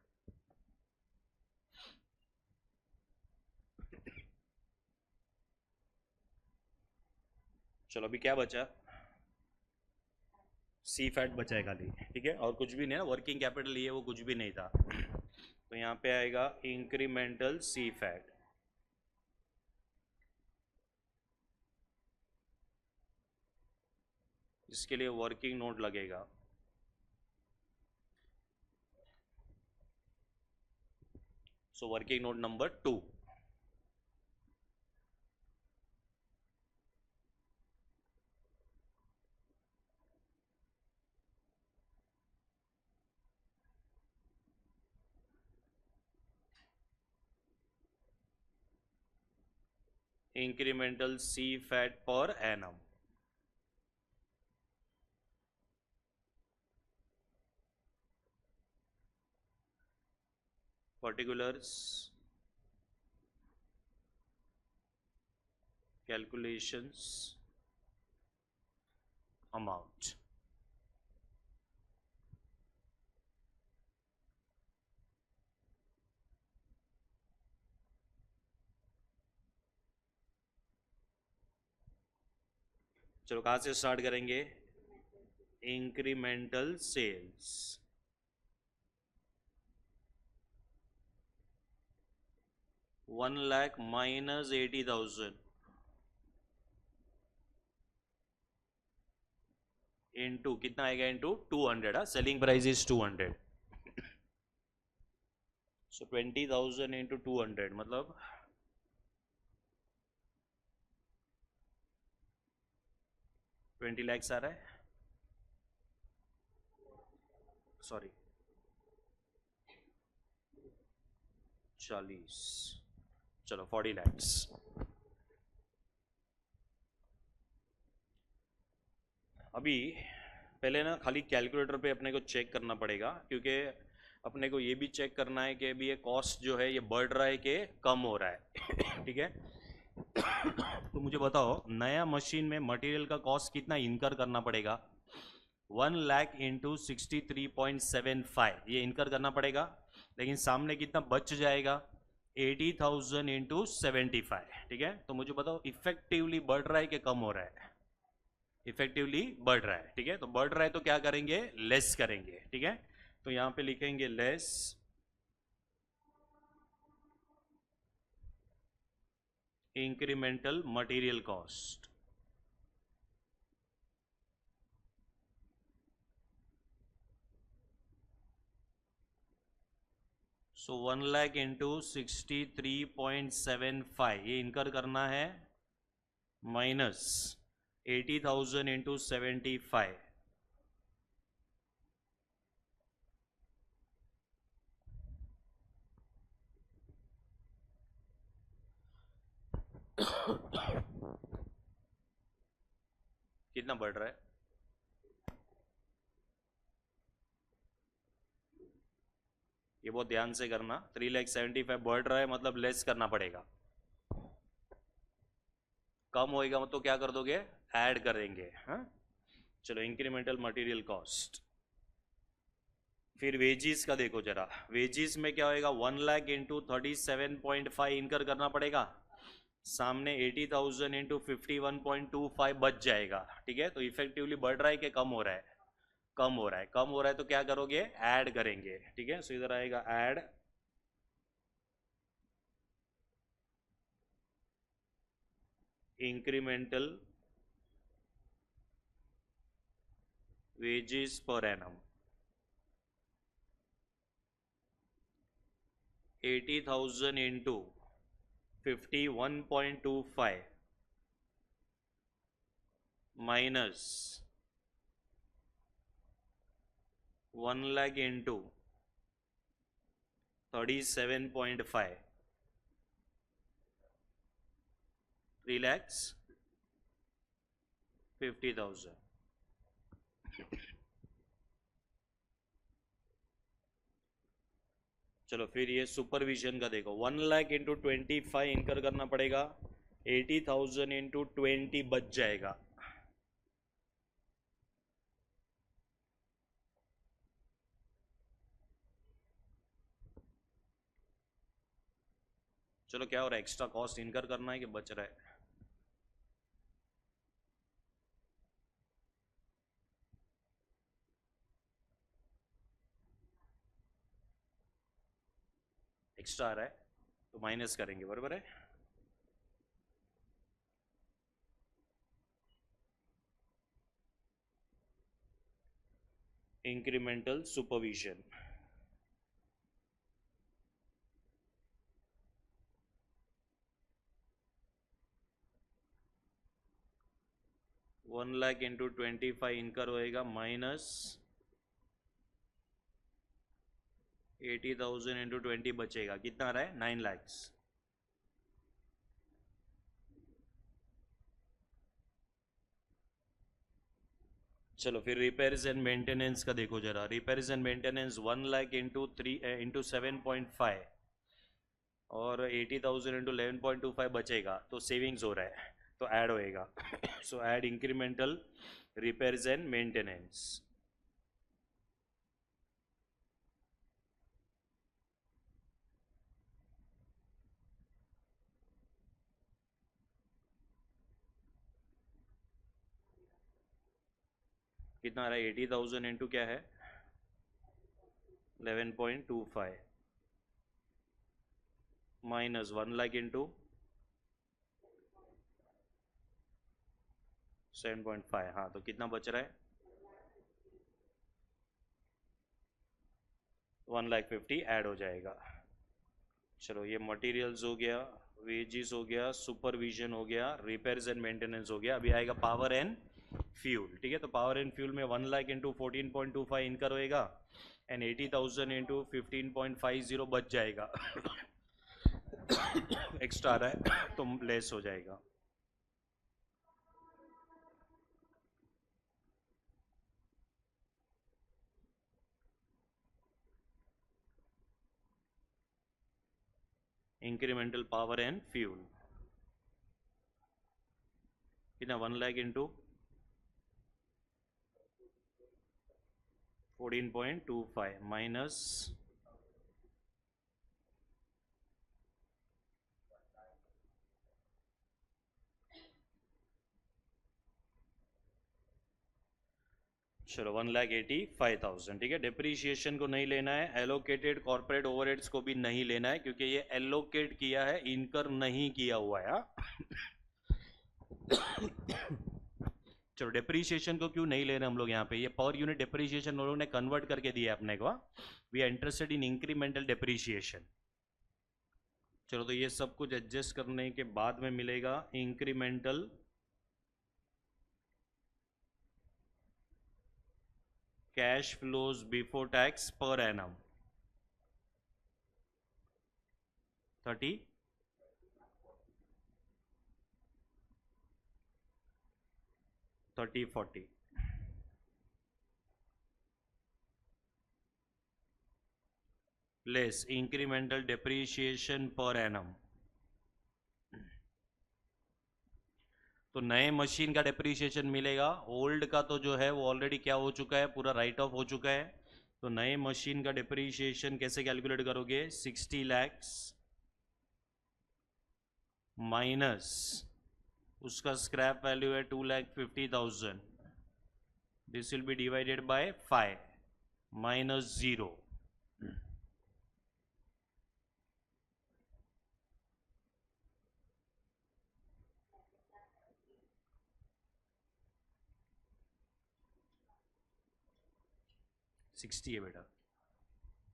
चलो अभी क्या बचा, सी फैट बचा है खाली, ठीक है, और कुछ भी नहीं ना, वर्किंग कैपिटल ये वो कुछ भी नहीं था। तो यहाँ पे आएगा इंक्रीमेंटल सी फैट। इसके लिए वर्किंग नोट लगेगा। So working note number 2। incremental C fat per annum. Particulars, calculations, amount. चलो कहाँ से स्टार्ट करेंगे, इंक्रीमेंटल सेल्स। $1 minus 80,000 इंटू कितना आएगा, into 200। Selling price is 200। So 20,000 into 200 मतलब 20 lakhs आ रहा है, सॉरी 40, चलो 40 lakhs। अभी पहले ना खाली कैलकुलेटर पे अपने को चेक करना पड़ेगा, क्योंकि अपने को ये भी चेक करना है कि अभी ये कॉस्ट जो है ये बढ़ रहा है कि कम हो रहा है ठीक है। तो मुझे बताओ नया मशीन में मटेरियल का कॉस्ट कितना इनकर करना पड़ेगा, 1 लाख इंटू 63.75 ये इनकर करना पड़ेगा। लेकिन सामने कितना बच जाएगा, 80,000 इंटू 75, ठीक है। तो मुझे बताओ इफेक्टिवली बढ़ रहा है कि कम हो रहा है, इफेक्टिवली बढ़ रहा है, ठीक है। तो बढ़ रहा है तो क्या करेंगे, लेस करेंगे, ठीक है। तो यहां पे लिखेंगे लेस इंक्रीमेंटल मटेरियल कॉस्ट। सो 1 लाख इंटू 63.75 ये इनकर करना है, माइनस 80,000 इंटू 75, कितना बढ़ रहा है, ये बहुत ध्यान से करना। 3,75,000 बढ़ रहा है मतलब लेस करना पड़ेगा, कम होएगा मतलब क्या कर दोगे, ऐड करेंगे, हाँ। चलो इंक्रीमेंटल मटेरियल कॉस्ट। फिर वेजिस का देखो जरा, वेजिस में क्या होएगा, 1 लाख इंटू 37.5 इनकर करना पड़ेगा, सामने 80,000 इंटू 51.25 बच जाएगा, ठीक है। तो इफेक्टिवली बढ़ रहा है कि कम हो रहा है, कम हो रहा है, कम हो रहा है तो क्या करोगे, ऐड करेंगे, ठीक है। सो इधर आएगा add incremental wages per annum, 80,000 into 51.25 minus 1 lakh into 37.5, 3 lakhs 50,000. चलो फिर ये सुपरविजन का देखो, 1 लाख इंटू 25 इनकर करना पड़ेगा, 80,000 इंटू 20 बच जाएगा। चलो क्या हो रहा है, एक्स्ट्रा कॉस्ट इनकर करना है कि बच रहा है? एक्स्ट्रा आ रहा है तो माइनस करेंगे, बराबर है। Incremental supervision, one lakh into 25 इनकर होएगा माइनस 80,000 इंटू 20 बचेगा, कितना आ रहा है 9 lakhs। चलो फिर रिपेयर्स एंड मेंटेनेंस का देखो जरा, repairs and maintenance 1 lakh into 7.5 और 80,000 इंटू 11.25 बचेगा, तो सेविंग्स हो रहा है तो ऐड होएगा। सो add incremental repairs and maintenance, कितना आ रहा है 80,000 इंटू क्या है 11.25 माइनस 1 लाख इंटू 7.5, हाँ तो कितना बच रहा है 1,50,000 ऐड हो जाएगा। चलो ये मटेरियल्स हो गया, वेजेस हो गया, सुपरविजन हो गया, रिपेयर्स एंड मेंटेनेंस हो गया। अभी आएगा पावर एंड फ्यूल, ठीक है। तो पावर एंड फ्यूल में 1 लाख इंटू 14.25 इनकर होएगा एंड 80,000 इंटू 15.50 बच जाएगा। एक्स्ट्रा आ रहा है तो लेस हो जाएगा। इंक्रीमेंटल पावर एंड फ्यूल कितना 1 लाख इंटू 14.25 माइनस 1,85,000, ठीक है। डिप्रीशिएशन को नहीं लेना है, एलोकेटेड कॉर्पोरेट ओवरहेड्स को भी नहीं लेना है क्योंकि ये एलोकेट किया है, इनकर नहीं किया हुआ है। चलो डिप्रीशिएशन को क्यों नहीं ले रहे हम लोग यहाँ पे, ये पर यूनिट डिप्रीशिएशन हम लोगों ने कन्वर्ट करके दिया है अपने को। We are interested in incremental depreciation. चलो तो ये सब कुछ एडजस्ट करने के बाद में मिलेगा incremental cash flows before tax per annum 30 40 less incremental depreciation per annum. तो नए मशीन का डिप्रीशिएशन मिलेगा, ओल्ड का तो जो है वो ऑलरेडी क्या हो चुका है, पूरा राइट ऑफ हो चुका है। तो नए मशीन का डिप्रीशिएशन कैसे कैलकुलेट करोगे, 60 lakhs माइनस उसका स्क्रैप वैल्यू है 2,50,000, this will be divided bye 5 minus 0। Sixty है बेटा,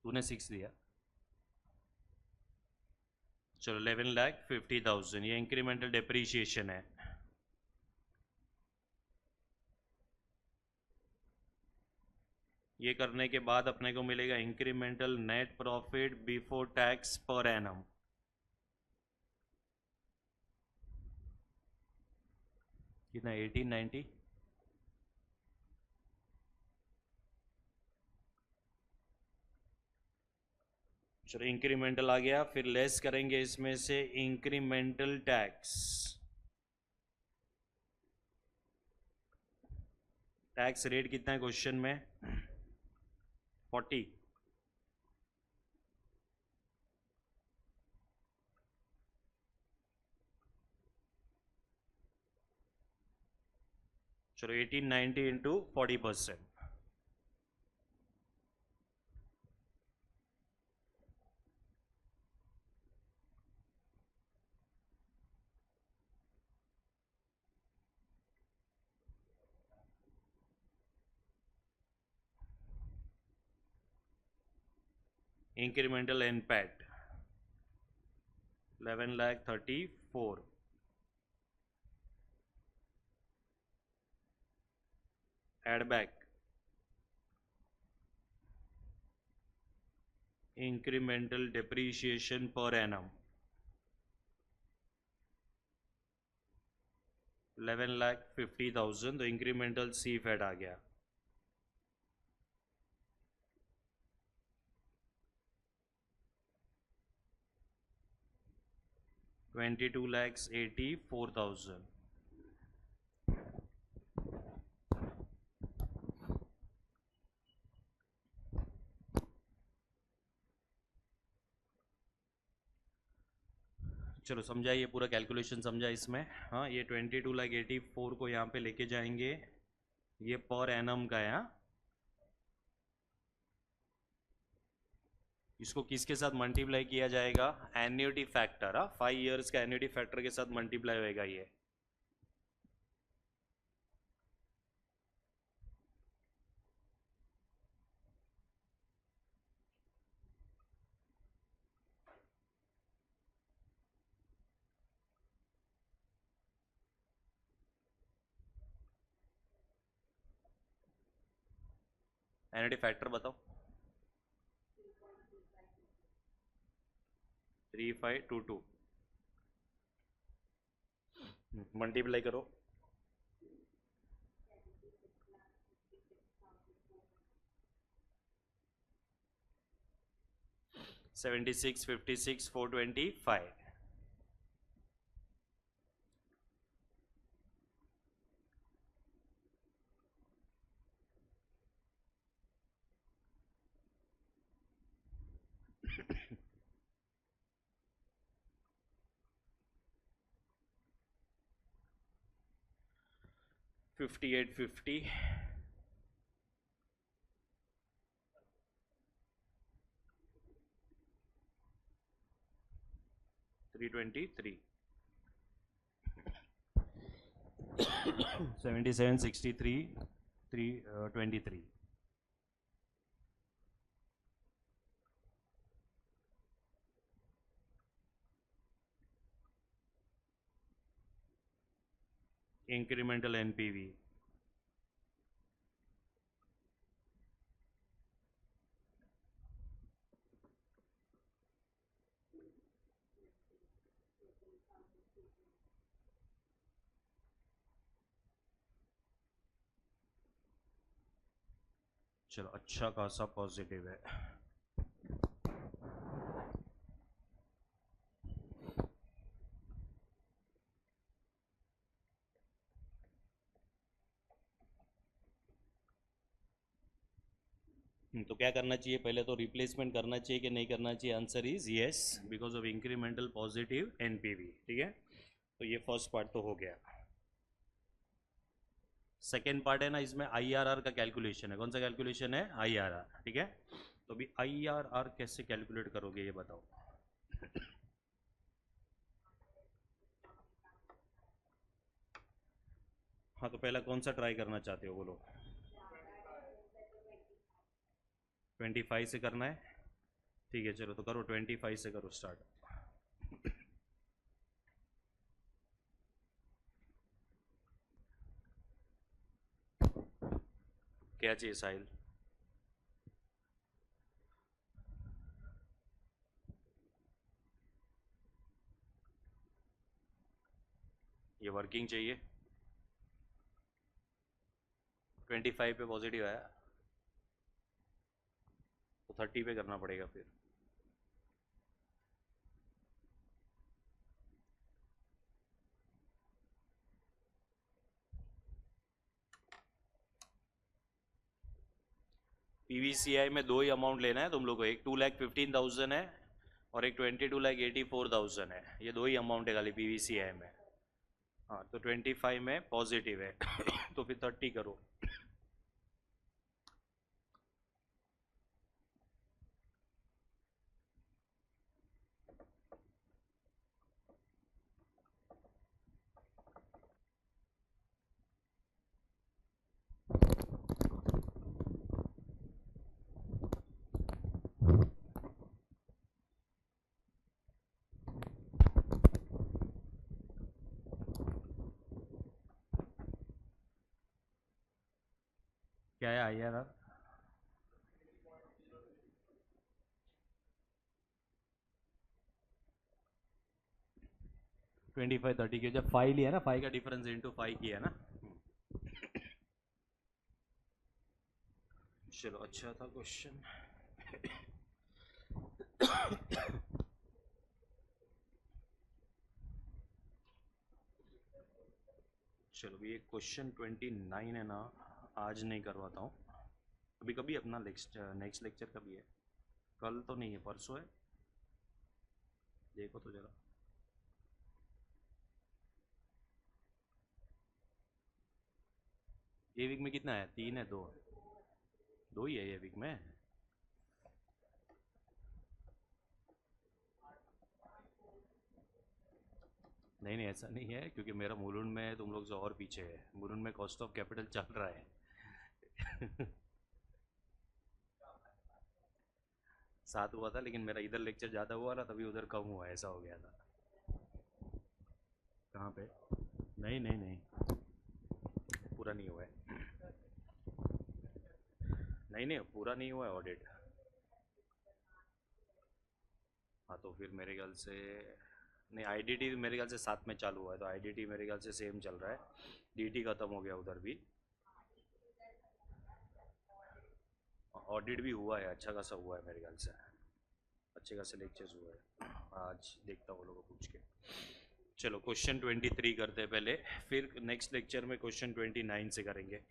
तूने 6 दिया। चलो 11,50,000 ये इंक्रीमेंटल डिप्रीशिएशन है। ये करने के बाद अपने को मिलेगा incremental net profit before tax पर एनम। कितना 1890। चलो इंक्रीमेंटल आ गया, फिर लेस करेंगे इसमें से इंक्रीमेंटल टैक्स। टैक्स रेट कितना है क्वेश्चन में? 40। चलो 1890 into 40%। Incremental impact 11,34,000। Add back incremental depreciation per annum 11,50,000। तो इंक्रीमेंटल सी फैट आ गया। $22,84,000। चलो समझा, ये पूरा कैलकुलेशन समझा इसमें। हाँ, ये 22,84,000 को यहाँ पे लेके जाएंगे, ये पर एनम का है। हाँ, इसको किसके साथ मल्टीप्लाई किया जाएगा? Annuity factor. 5 इयर्स का एन्युटी फैक्टर के साथ मल्टीप्लाई होएगा ये। एन्युटी फैक्टर बताओ। 3522 मल्टीप्लाई करो। 76, 56, 425। $58.50। 323। 77, 63, 323। इंक्रीमेंटल एनपीवी चलो अच्छा खासा पॉजिटिव है। तो क्या करना चाहिए? पहले तो रिप्लेसमेंट करना चाहिए कि नहीं करना चाहिए? Answer is yes, because of incremental positive NPV. ठीक है, तो ये फर्स्ट पार्ट तो हो गया। सेकेंड पार्ट है ना, इसमें आईआरआर का कैलकुलेशन है। कौन सा कैलकुलेशन है? आईआरआर। ठीक है, तो अभी आईआरआर कैसे कैलकुलेट करोगे ये बताओ। हाँ, तो पहला कौन सा ट्राई करना चाहते हो बोलो? 25 से करना है? ठीक है, चलो तो करो 25 से करो स्टार्ट। क्या चाहिए साहिल? वर्किंग चाहिए। 25 पे पॉजिटिव आया तो 30 पे करना पड़ेगा फिर। पीवीसीआई में दो ही अमाउंट लेना है तुम लोग को, एक 2,15,000 है और एक 22,84,000 है। ये दो ही अमाउंट है खाली पीवीसीआई में। हाँ तो 25 में पॉजिटिव है तो फिर 30 करो। क्या है IRR? ट्वेंटी फाइव 30 के जब 5 लिया ना, 5 का डिफरेंस इंटू 5 किया ना। चलो अच्छा था क्वेश्चन। चलो ये क्वेश्चन 29 है ना, आज नहीं करवाता हूँ अभी। कभी अपना नेक्स्ट लेक्चर कभी है? कल तो नहीं है, परसों है। देखो तो जरा। ये वीक में कितना है? 3 है? 2? 2 ही है ये वीक में। नहीं नहीं ऐसा नहीं है, क्योंकि मेरा मुलुंड में तुम लोग से और पीछे है। मुलुंड में कॉस्ट ऑफ कैपिटल चल रहा है। 7 हुआ था, लेकिन मेरा इधर लेक्चर ज़्यादा हुआ ना, तभी उधर कम हुआ, ऐसा हो गया था। कहाँ पे? नहीं नहीं नहीं, पूरा नहीं हुआ है। नहीं नहीं पूरा नहीं हुआ है ऑडिट। हाँ तो फिर मेरे ख्याल से नहीं, आईडीटी मेरे ख्याल से 7 में चालू हुआ है, तो आईडीटी मेरे ख्याल से सेम चल रहा है। डीटी खत्म हो गया उधर भी। ऑडिट भी हुआ है, अच्छा खासा हुआ है मेरे ख्याल से, अच्छे खासे लेक्चर्स हुए हैं। आज देखता हूँ लोगों को पूछ के। चलो क्वेश्चन 23 करते हैं पहले, फिर नेक्स्ट लेक्चर में क्वेश्चन 29 से करेंगे।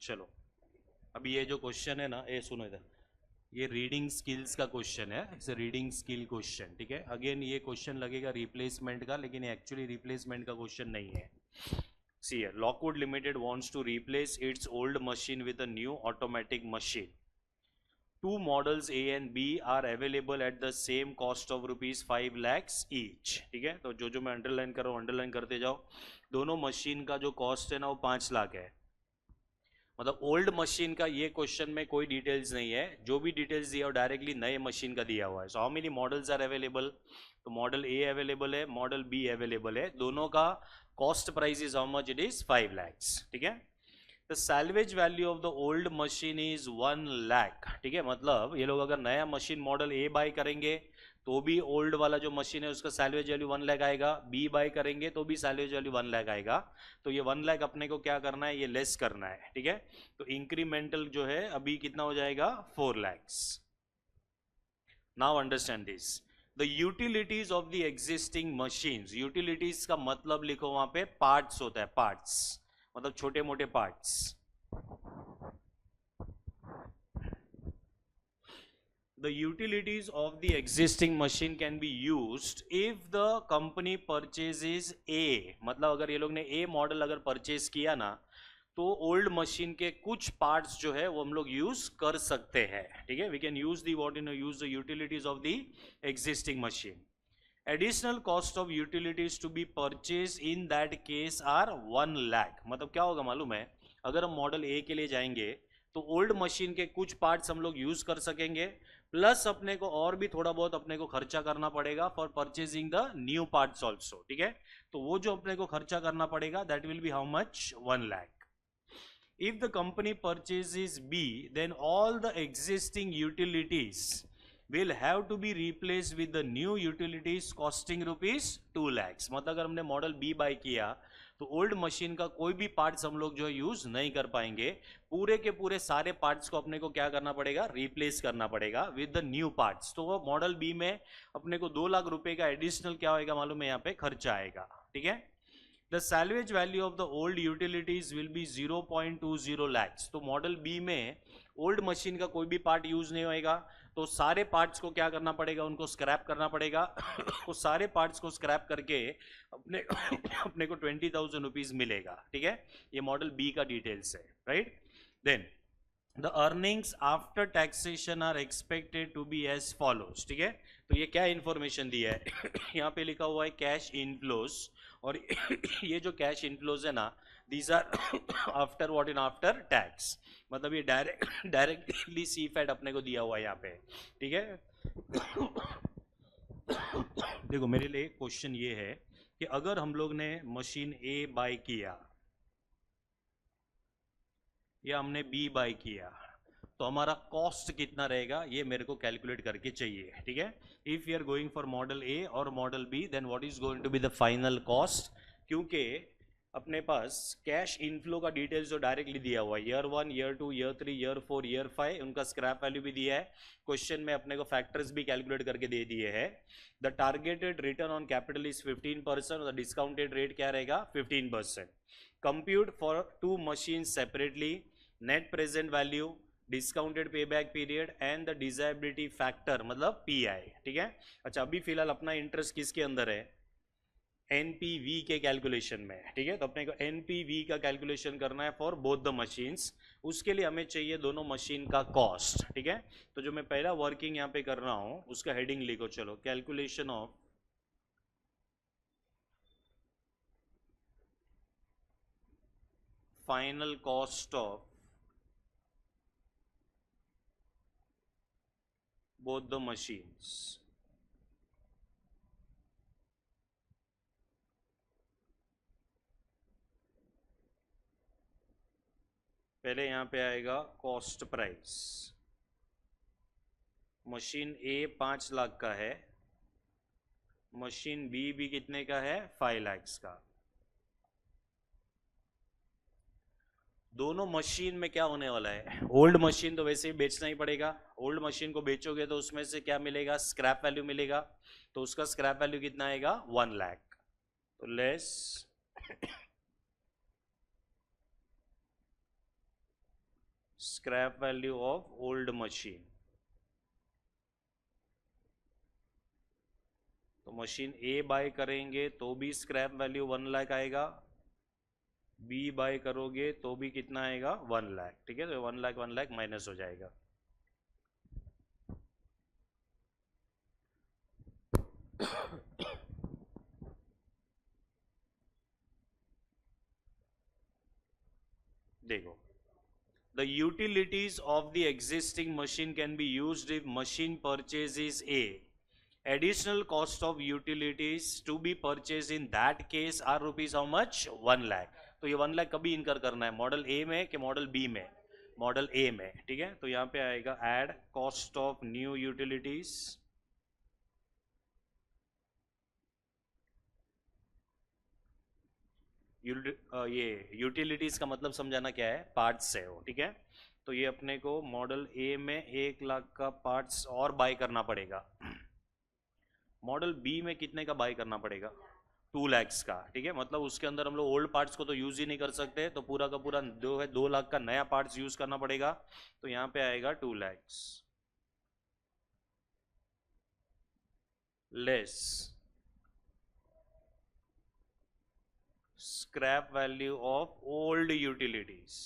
चलो अभी ये जो क्वेश्चन है ना, ये सुनो इधर। ये रीडिंग स्किल्स का क्वेश्चन है, इट्स रीडिंग स्किल क्वेश्चन, ठीक है। अगेन ये क्वेश्चन लगेगा रिप्लेसमेंट का, लेकिन एक्चुअली रिप्लेसमेंट का क्वेश्चन नहीं है। सी है, Lockwood limited wants to replace its old machine with a new automatic machine. 2 models A and B are available at the same cost of ₹5 lakhs each, ठीक है। तो जो जो मैं अंडरलाइन कर रहा हूँ अंडरलाइन करते जाओ। दोनों मशीन का जो कॉस्ट है ना, वो 5 लाख है। मतलब ओल्ड मशीन का ये क्वेश्चन में कोई डिटेल्स नहीं है, जो भी डिटेल्स दिया हो डायरेक्टली नए मशीन का दिया हुआ है। सो how many models are available? तो मॉडल ए अवेलेबल है, मॉडल बी अवेलेबल है। दोनों का cost price is how much? It is 5 lakhs, ठीक है। The salvage value of the old machine is 1 lakh, ठीक है। मतलब ये लोग अगर नया मशीन मॉडल ए बाय करेंगे तो भी ओल्ड वाला जो मशीन है उसका सैल्वेज वैल्यू 1 लाख आएगा। बी बाय करेंगे तो भी सैल्वेज वैल्यू 1 लाख आएगा। तो ये 1 लाख अपने को क्या करना है? ये लेस करना है, ठीक है। तो इंक्रीमेंटल जो है अभी कितना हो जाएगा? 4 lakhs। Now understand this, the utilities of the existing machines. Utilities का मतलब लिखो वहां पे, पार्ट्स होता है, पार्ट्स मतलब छोटे मोटे parts. The utilities of the existing machine can be used if the company purchases A। मतलब अगर ये लोग ने A मॉडल अगर परचेज किया ना, तो ओल्ड मशीन के कुछ पार्ट्स जो है वो हम लोग यूज कर सकते हैं, ठीक है। We can use the what in use the utilities of the existing machine. Additional cost of utilities to be purchase in that case are 1 lakh. मतलब क्या होगा मालूम है? अगर हम मॉडल ए के लिए जाएंगे तो ओल्ड मशीन के कुछ पार्ट्स हम लोग यूज कर सकेंगे, प्लस अपने को और भी थोड़ा बहुत अपने को खर्चा करना पड़ेगा for purchasing the new parts also, ठीक है। तो वो जो अपने को खर्चा करना पड़ेगा that will be how much? 1 lakh. If the company purchases B, then all the existing utilities will have to be replaced with the new utilities costing rupees 2 lakhs. मतलब अगर हमने मॉडल बी बाय किया तो ओल्ड मशीन का कोई भी पार्ट्स हम लोग जो यूज नहीं कर पाएंगे, पूरे के पूरे सारे पार्ट्स को अपने को क्या करना पड़ेगा, रिप्लेस करना पड़ेगा विद द न्यू पार्ट्स. तो वो मॉडल बी में अपने को 2 लाख रुपए का एडिशनल क्या होगा मालूम है, यहाँ पे खर्चा आएगा. ठीक है. The salvage value of the old utilities will be 0.20 lakhs. तो मॉडल बी में ओल्ड मशीन का कोई भी पार्ट यूज नहीं होएगा, तो सारे पार्ट्स को क्या करना पड़ेगा, उनको स्क्रैप करना पड़ेगा. उस सारे पार्ट्स को स्क्रैप करके अपने अपने को 20,000 रुपीज मिलेगा. ठीक है. ये मॉडल बी का डिटेल्स है. Right. Then the earnings after taxation are expected to be as follows. ठीक है. तो ये क्या इंफॉर्मेशन दिया है यहाँ पे लिखा हुआ है कैश इनफ्लोज, और ये जो कैश इनफ्लोज है ना, these are after what, in after tax. मतलब ये डायरेक्टली सी फैट अपने को दिया हुआ है यहाँ पे. ठीक है. देखो मेरे लिए क्वेश्चन ये है कि अगर हम लोग ने मशीन ए बाय किया या हमने बी बाय किया, तो हमारा कॉस्ट कितना रहेगा ये मेरे को कैलकुलेट करके चाहिए. ठीक है. If you are going for model A और model B, then what is going to be the final cost. क्योंकि अपने पास कैश इनफ्लो का डिटेल्स जो डायरेक्टली दिया हुआ है, year 1, year 2, year 3, year 4, year 5, उनका स्क्रैप वैल्यू भी दिया है. क्वेश्चन में अपने को फैक्टर्स भी कैलकुलेट करके दे दिए हैं. The targeted return on capital is 15%, और द डिस्काउंटेड रेट क्या रहेगा, 15%. Compute for 2 machine separately, net present value, discounted payback period and the desirability factor, मतलब पीआई. ठीक है. अच्छा, अभी फिलहाल अपना इंटरेस्ट किसके अंदर है, एनपीवी के कैलकुलेशन में. ठीक है. तो अपने को एनपीवी का कैलकुलेशन करना है फॉर बोथ द मशीन्स. उसके लिए हमें चाहिए दोनों मशीन का कॉस्ट. ठीक है. तो जो मैं पहला वर्किंग यहाँ पे कर रहा हूँ उसका हेडिंग लिखो. चलो, calculation of final cost of both the machines. पहले यहां पे आएगा कॉस्ट प्राइस. मशीन ए 5 लाख का है, मशीन बी भी कितने का है, 5 लाख का. दोनों मशीन में क्या होने वाला है, ओल्ड मशीन तो वैसे ही बेचना ही पड़ेगा. ओल्ड मशीन को बेचोगे तो उसमें से क्या मिलेगा, स्क्रैप वैल्यू मिलेगा. तो उसका स्क्रैप वैल्यू कितना आएगा, 1 लाख. तो less scrap value of old machine. तो मशीन ए बाय करेंगे तो भी स्क्रैप वैल्यू 1 लाख आएगा, बी बाय करोगे तो भी कितना आएगा, 1 लाख. ठीक है. तो 1 लाख माइनस हो जाएगा. देखो, the utilities of the existing machine can be used if machine purchase is A. Additional cost of utilities to be purchased in that case are rupees how much, 1 lakh. तो ये 1 लाख कभी इनकर करना है, मॉडल ए में कि मॉडल बी में, मॉडल ए में. ठीक है. तो यहाँ पे आएगा add cost of new utilities. ये यूटिलिटीज का मतलब समझाना क्या है, पार्ट्स है वो. ठीक है. तो ये अपने को मॉडल ए में 1 लाख का पार्ट्स और बाय करना पड़ेगा. मॉडल बी में कितने का बाय करना पड़ेगा, 2 लाख का. ठीक है. मतलब उसके अंदर हम लोग ओल्ड पार्ट्स को तो यूज ही नहीं कर सकते, तो पूरा का पूरा 2 लाख का नया पार्ट्स यूज करना पड़ेगा. तो यहाँ पे आएगा 2 lakh less scrap value of old utilities.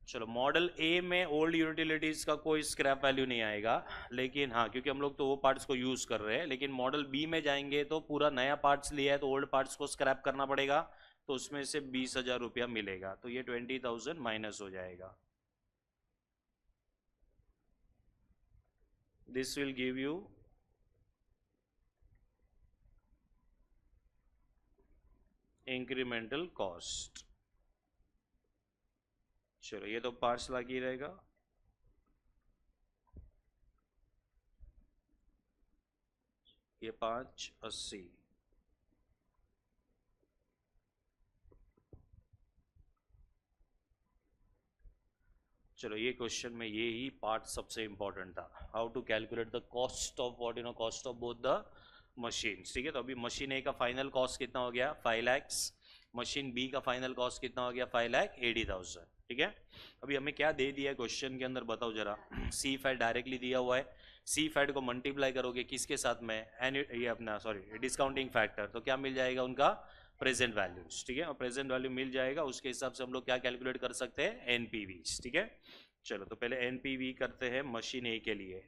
चलो, मॉडल ए में ओल्ड यूटिलिटीज का कोई स्क्रैप वैल्यू नहीं आएगा, लेकिन हाँ, क्योंकि हम लोग तो वो पार्ट्स को यूज कर रहे हैं. लेकिन मॉडल बी में जाएंगे तो पूरा नया पार्ट्स लिया है तो ओल्ड पार्ट्स को स्क्रैप करना पड़ेगा. तो उसमें से 20,000 रुपया मिलेगा. तो ये 20,000 माइनस हो जाएगा. This will give you incremental cost. चलो ये तो पार्ट्स लागी रहेगा। ये 580। चलो ये क्वेश्चन में ये ही पार्ट सबसे इंपॉर्टेंट था, how to calculate the cost of what cost of both the machine. ठीक है, तो अभी मशीन ए का फाइनल कॉस्ट कितना हो गया 5 lakhs, मशीन बी का फाइनल कॉस्ट कितना हो गया 5,80,000। ठीक है, अभी हमें क्या दे दिया है क्वेश्चन के अंदर बताओ जरा। सी फैट डायरेक्टली दिया हुआ है, सी फैट को मल्टीप्लाई करोगे किसके साथ में, एंड ये अपना सॉरी डिस्काउंटिंग फैक्टर, तो क्या मिल जाएगा उनका प्रेजेंट वैल्यूज। ठीक है, और प्रेजेंट वैल्यू मिल जाएगा, उसके हिसाब से हम लोग क्या कैलकुलेट कर सकते हैं एनपीवी। ठीक है, चलो तो पहले एनपीवी करते हैं मशीन ए के लिए।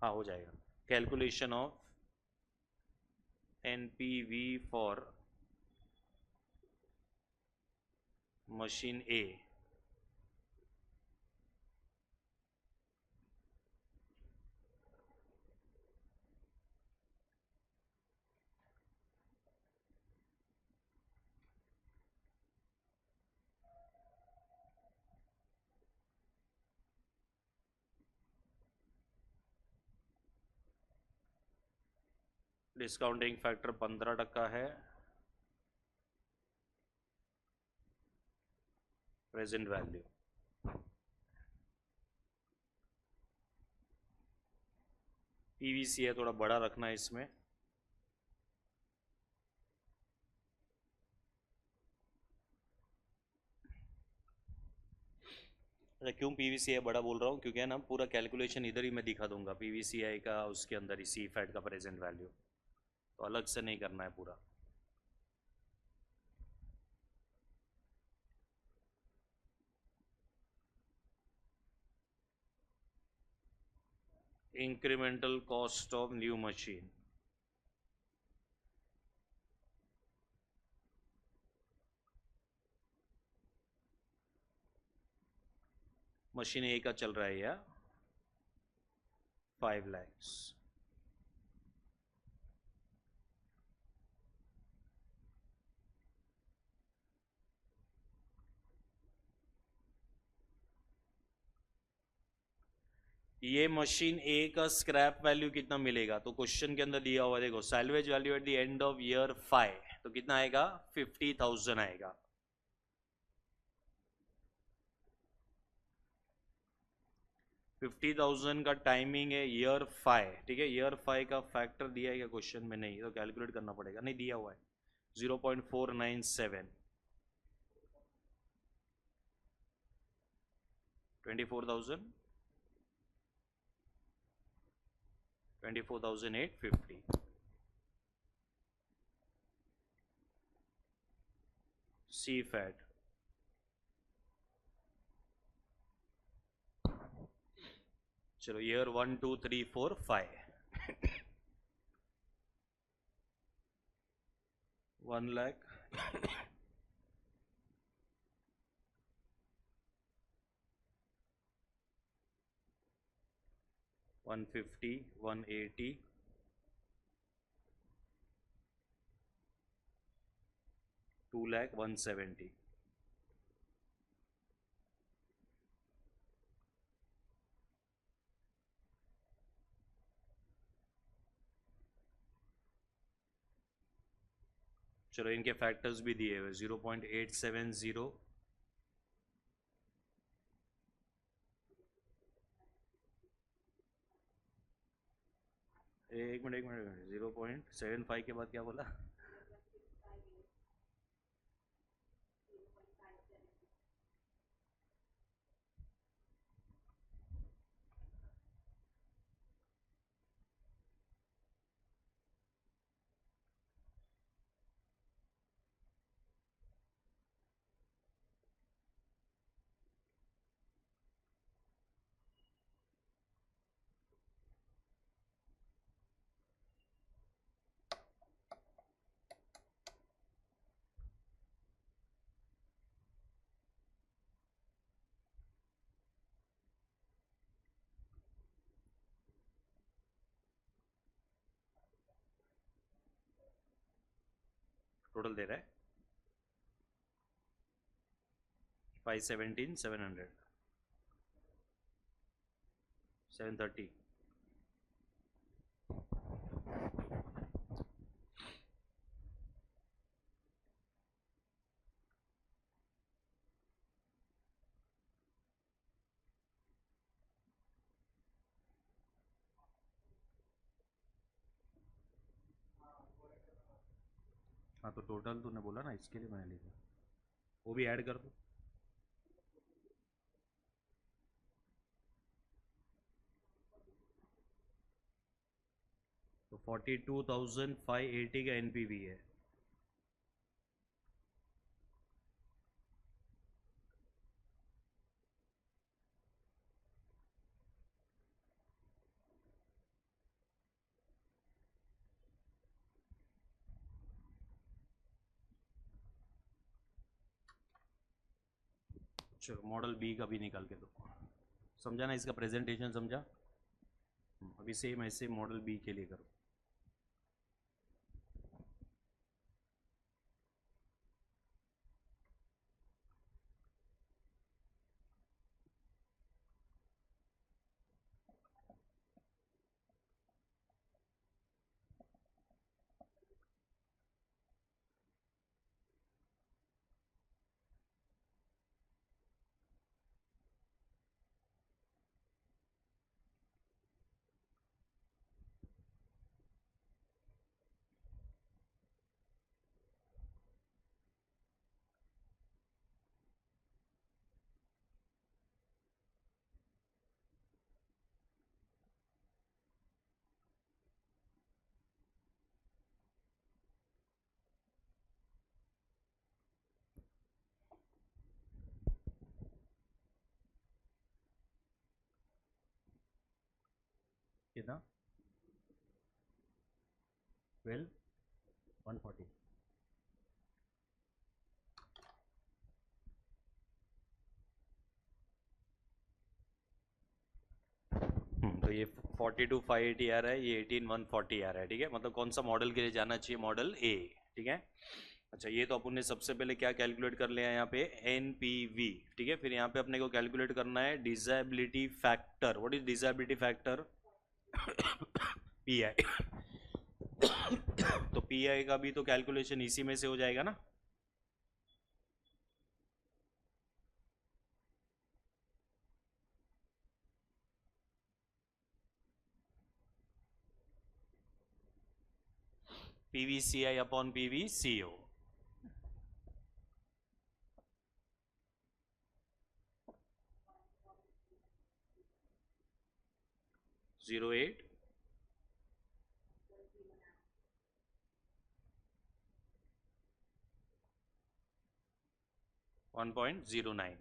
हाँ हो जाएगा, calculation of NPV for machine A. Discounting factor 15% है, प्रेजेंट वैल्यू पीवीसी है, थोड़ा बड़ा रखना है इसमें। अच्छा क्यों पीवीसीआई बड़ा बोल रहा हूँ, क्योंकि है ना पूरा कैलकुलेशन इधर ही मैं दिखा दूंगा पीवीसीआई का, उसके अंदर ही सी फैट का प्रेजेंट वैल्यू, तो अलग से नहीं करना है पूरा। Incremental cost of new machine, machine A का चल रहा है या 5 lakhs। ये मशीन ए का स्क्रैप वैल्यू कितना मिलेगा, तो क्वेश्चन के अंदर दिया हुआ देखो, salvage value at the end of year 5, तो कितना आएगा 50,000 आएगा। 50,000 का टाइमिंग है ईयर 5। ठीक है, ईयर 5 का फैक्टर दिया है क्या क्वेश्चन में, नहीं, तो कैलकुलेट करना पड़ेगा, नहीं दिया हुआ है 0.497, 24,000, 24,850 सी फैट। चलो ईयर 1 2 3 4 5 1 लाख 150 180 2 लाख 170। चलो इनके फैक्टर्स भी दिए हुए 0.870, एक मिनट 0.75 के बाद क्या बोला, टोटल दे रहा है 517, 700, 730. हाँ तो टोटल तूने बोला ना, इसके लिए मैंने लिखा, वो भी ऐड कर दो. तो 42,580 का एनपीवी है. चलो मॉडल बी का भी निकाल के दो. समझा ना, इसका प्रेजेंटेशन समझा. अभी सेम ऐसे मॉडल बी के लिए करो. कितना 12, 140. तो ये 42,580 आ रहा है, ये 18,140 आ रहा है. ठीक है, मतलब कौन सा मॉडल के लिए जाना चाहिए, मॉडल ए. ठीक है. अच्छा, ये तो अपन ने सबसे पहले क्या कैलकुलेट कर लिया है यहाँ पे, एनपीवी. ठीक है, फिर यहाँ पे अपने को कैलकुलेट करना है disability factor. What is disability factor? Pi. तो पीआई का भी तो कैलकुलेशन इसी में से हो जाएगा ना. PVCI upon PVCO. 08 1.09.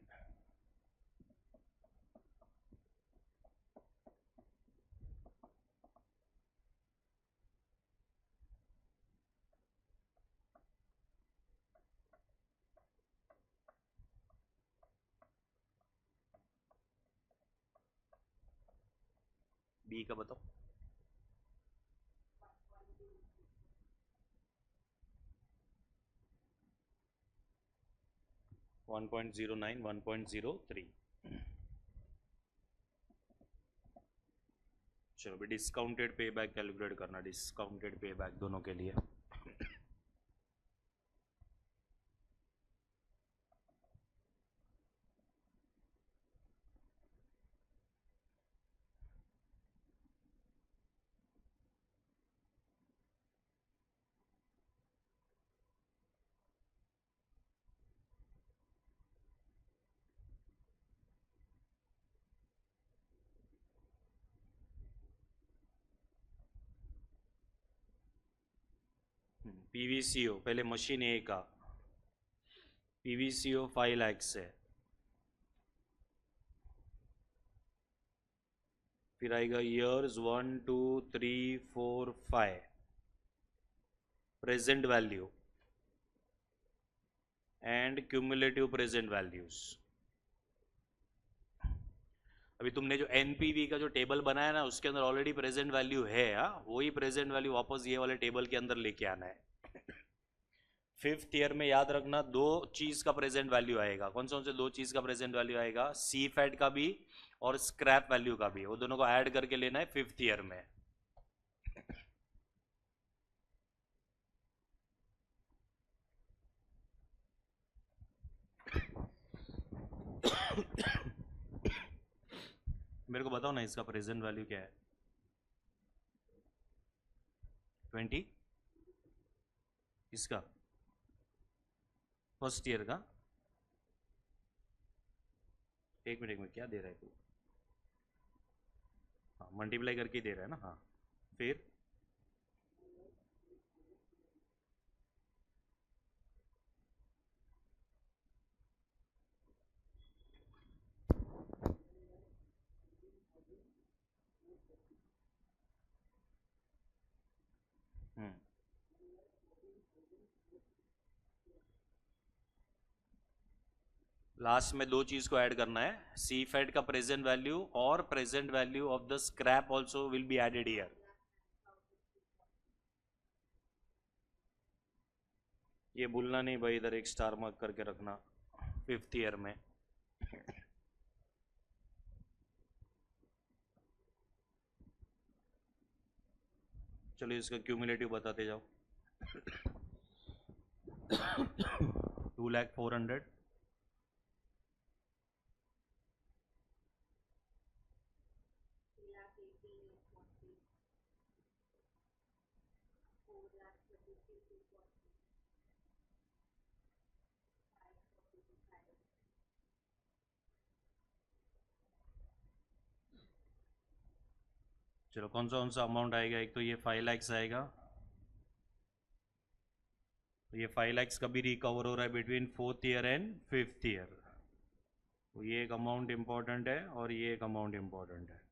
बी का बताओ. 1.09, 1.03. चलो भी डिस्काउंटेड पे बैक कैलकुलेट करना, डिस्काउंटेड पे बैक दोनों के लिए. पीवीसीओ पहले मशीन ए का पीवीसीओ 5 लाख है. फिर आएगा years 1, 2, 3, 4, 5. Present value and cumulative present values. अभी तुमने जो एनपीवी का जो टेबल बनाया ना, उसके अंदर ऑलरेडी प्रेजेंट वैल्यू है. वही प्रेजेंट वैल्यू वापस ये वाले टेबल के अंदर लेके आना है. फिफ्थ ईयर में याद रखना दो चीज का प्रेजेंट वैल्यू आएगा। कौन से दो चीज का प्रेजेंट वैल्यू आएगा? सी फैट का भी और स्क्रैप वैल्यू का भी, वो दोनों को ऐड करके लेना है फिफ्थ ईयर में। मेरे को बताओ ना इसका प्रेजेंट वैल्यू क्या है? 20। इसका फर्स्ट ईयर का एक मिनट क्या दे रहा है तू? हाँ मल्टीप्लाई करके दे रहा है ना। हाँ फिर हम्म लास्ट में दो चीज को ऐड करना है, सी फैट का प्रेजेंट वैल्यू और present value of the scrap also will be added here. ये भूलना नहीं भाई, इधर एक स्टार मार्क करके रखना फिफ्थ ईयर में। चलो इसका क्यूमुलेटिव बताते जाओ। 2,04,000, चलो कौन सा अमाउंट आएगा? एक तो ये 5 lakhs आएगा, तो ये 5 lakhs कभी रिकवर हो रहा है between fourth year and fifth year, तो ये एक अमाउंट इंपॉर्टेंट है और ये एक अमाउंट इंपॉर्टेंट है।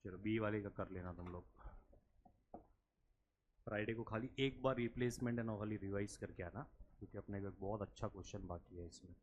चलो बी वाले का कर लेना तुम लोग, फ्राइडे को खाली एक बार रिप्लेसमेंट है ना खाली रिवाइज करके आना, क्योंकि अपने को एक बहुत अच्छा क्वेश्चन बाकी है इसमें।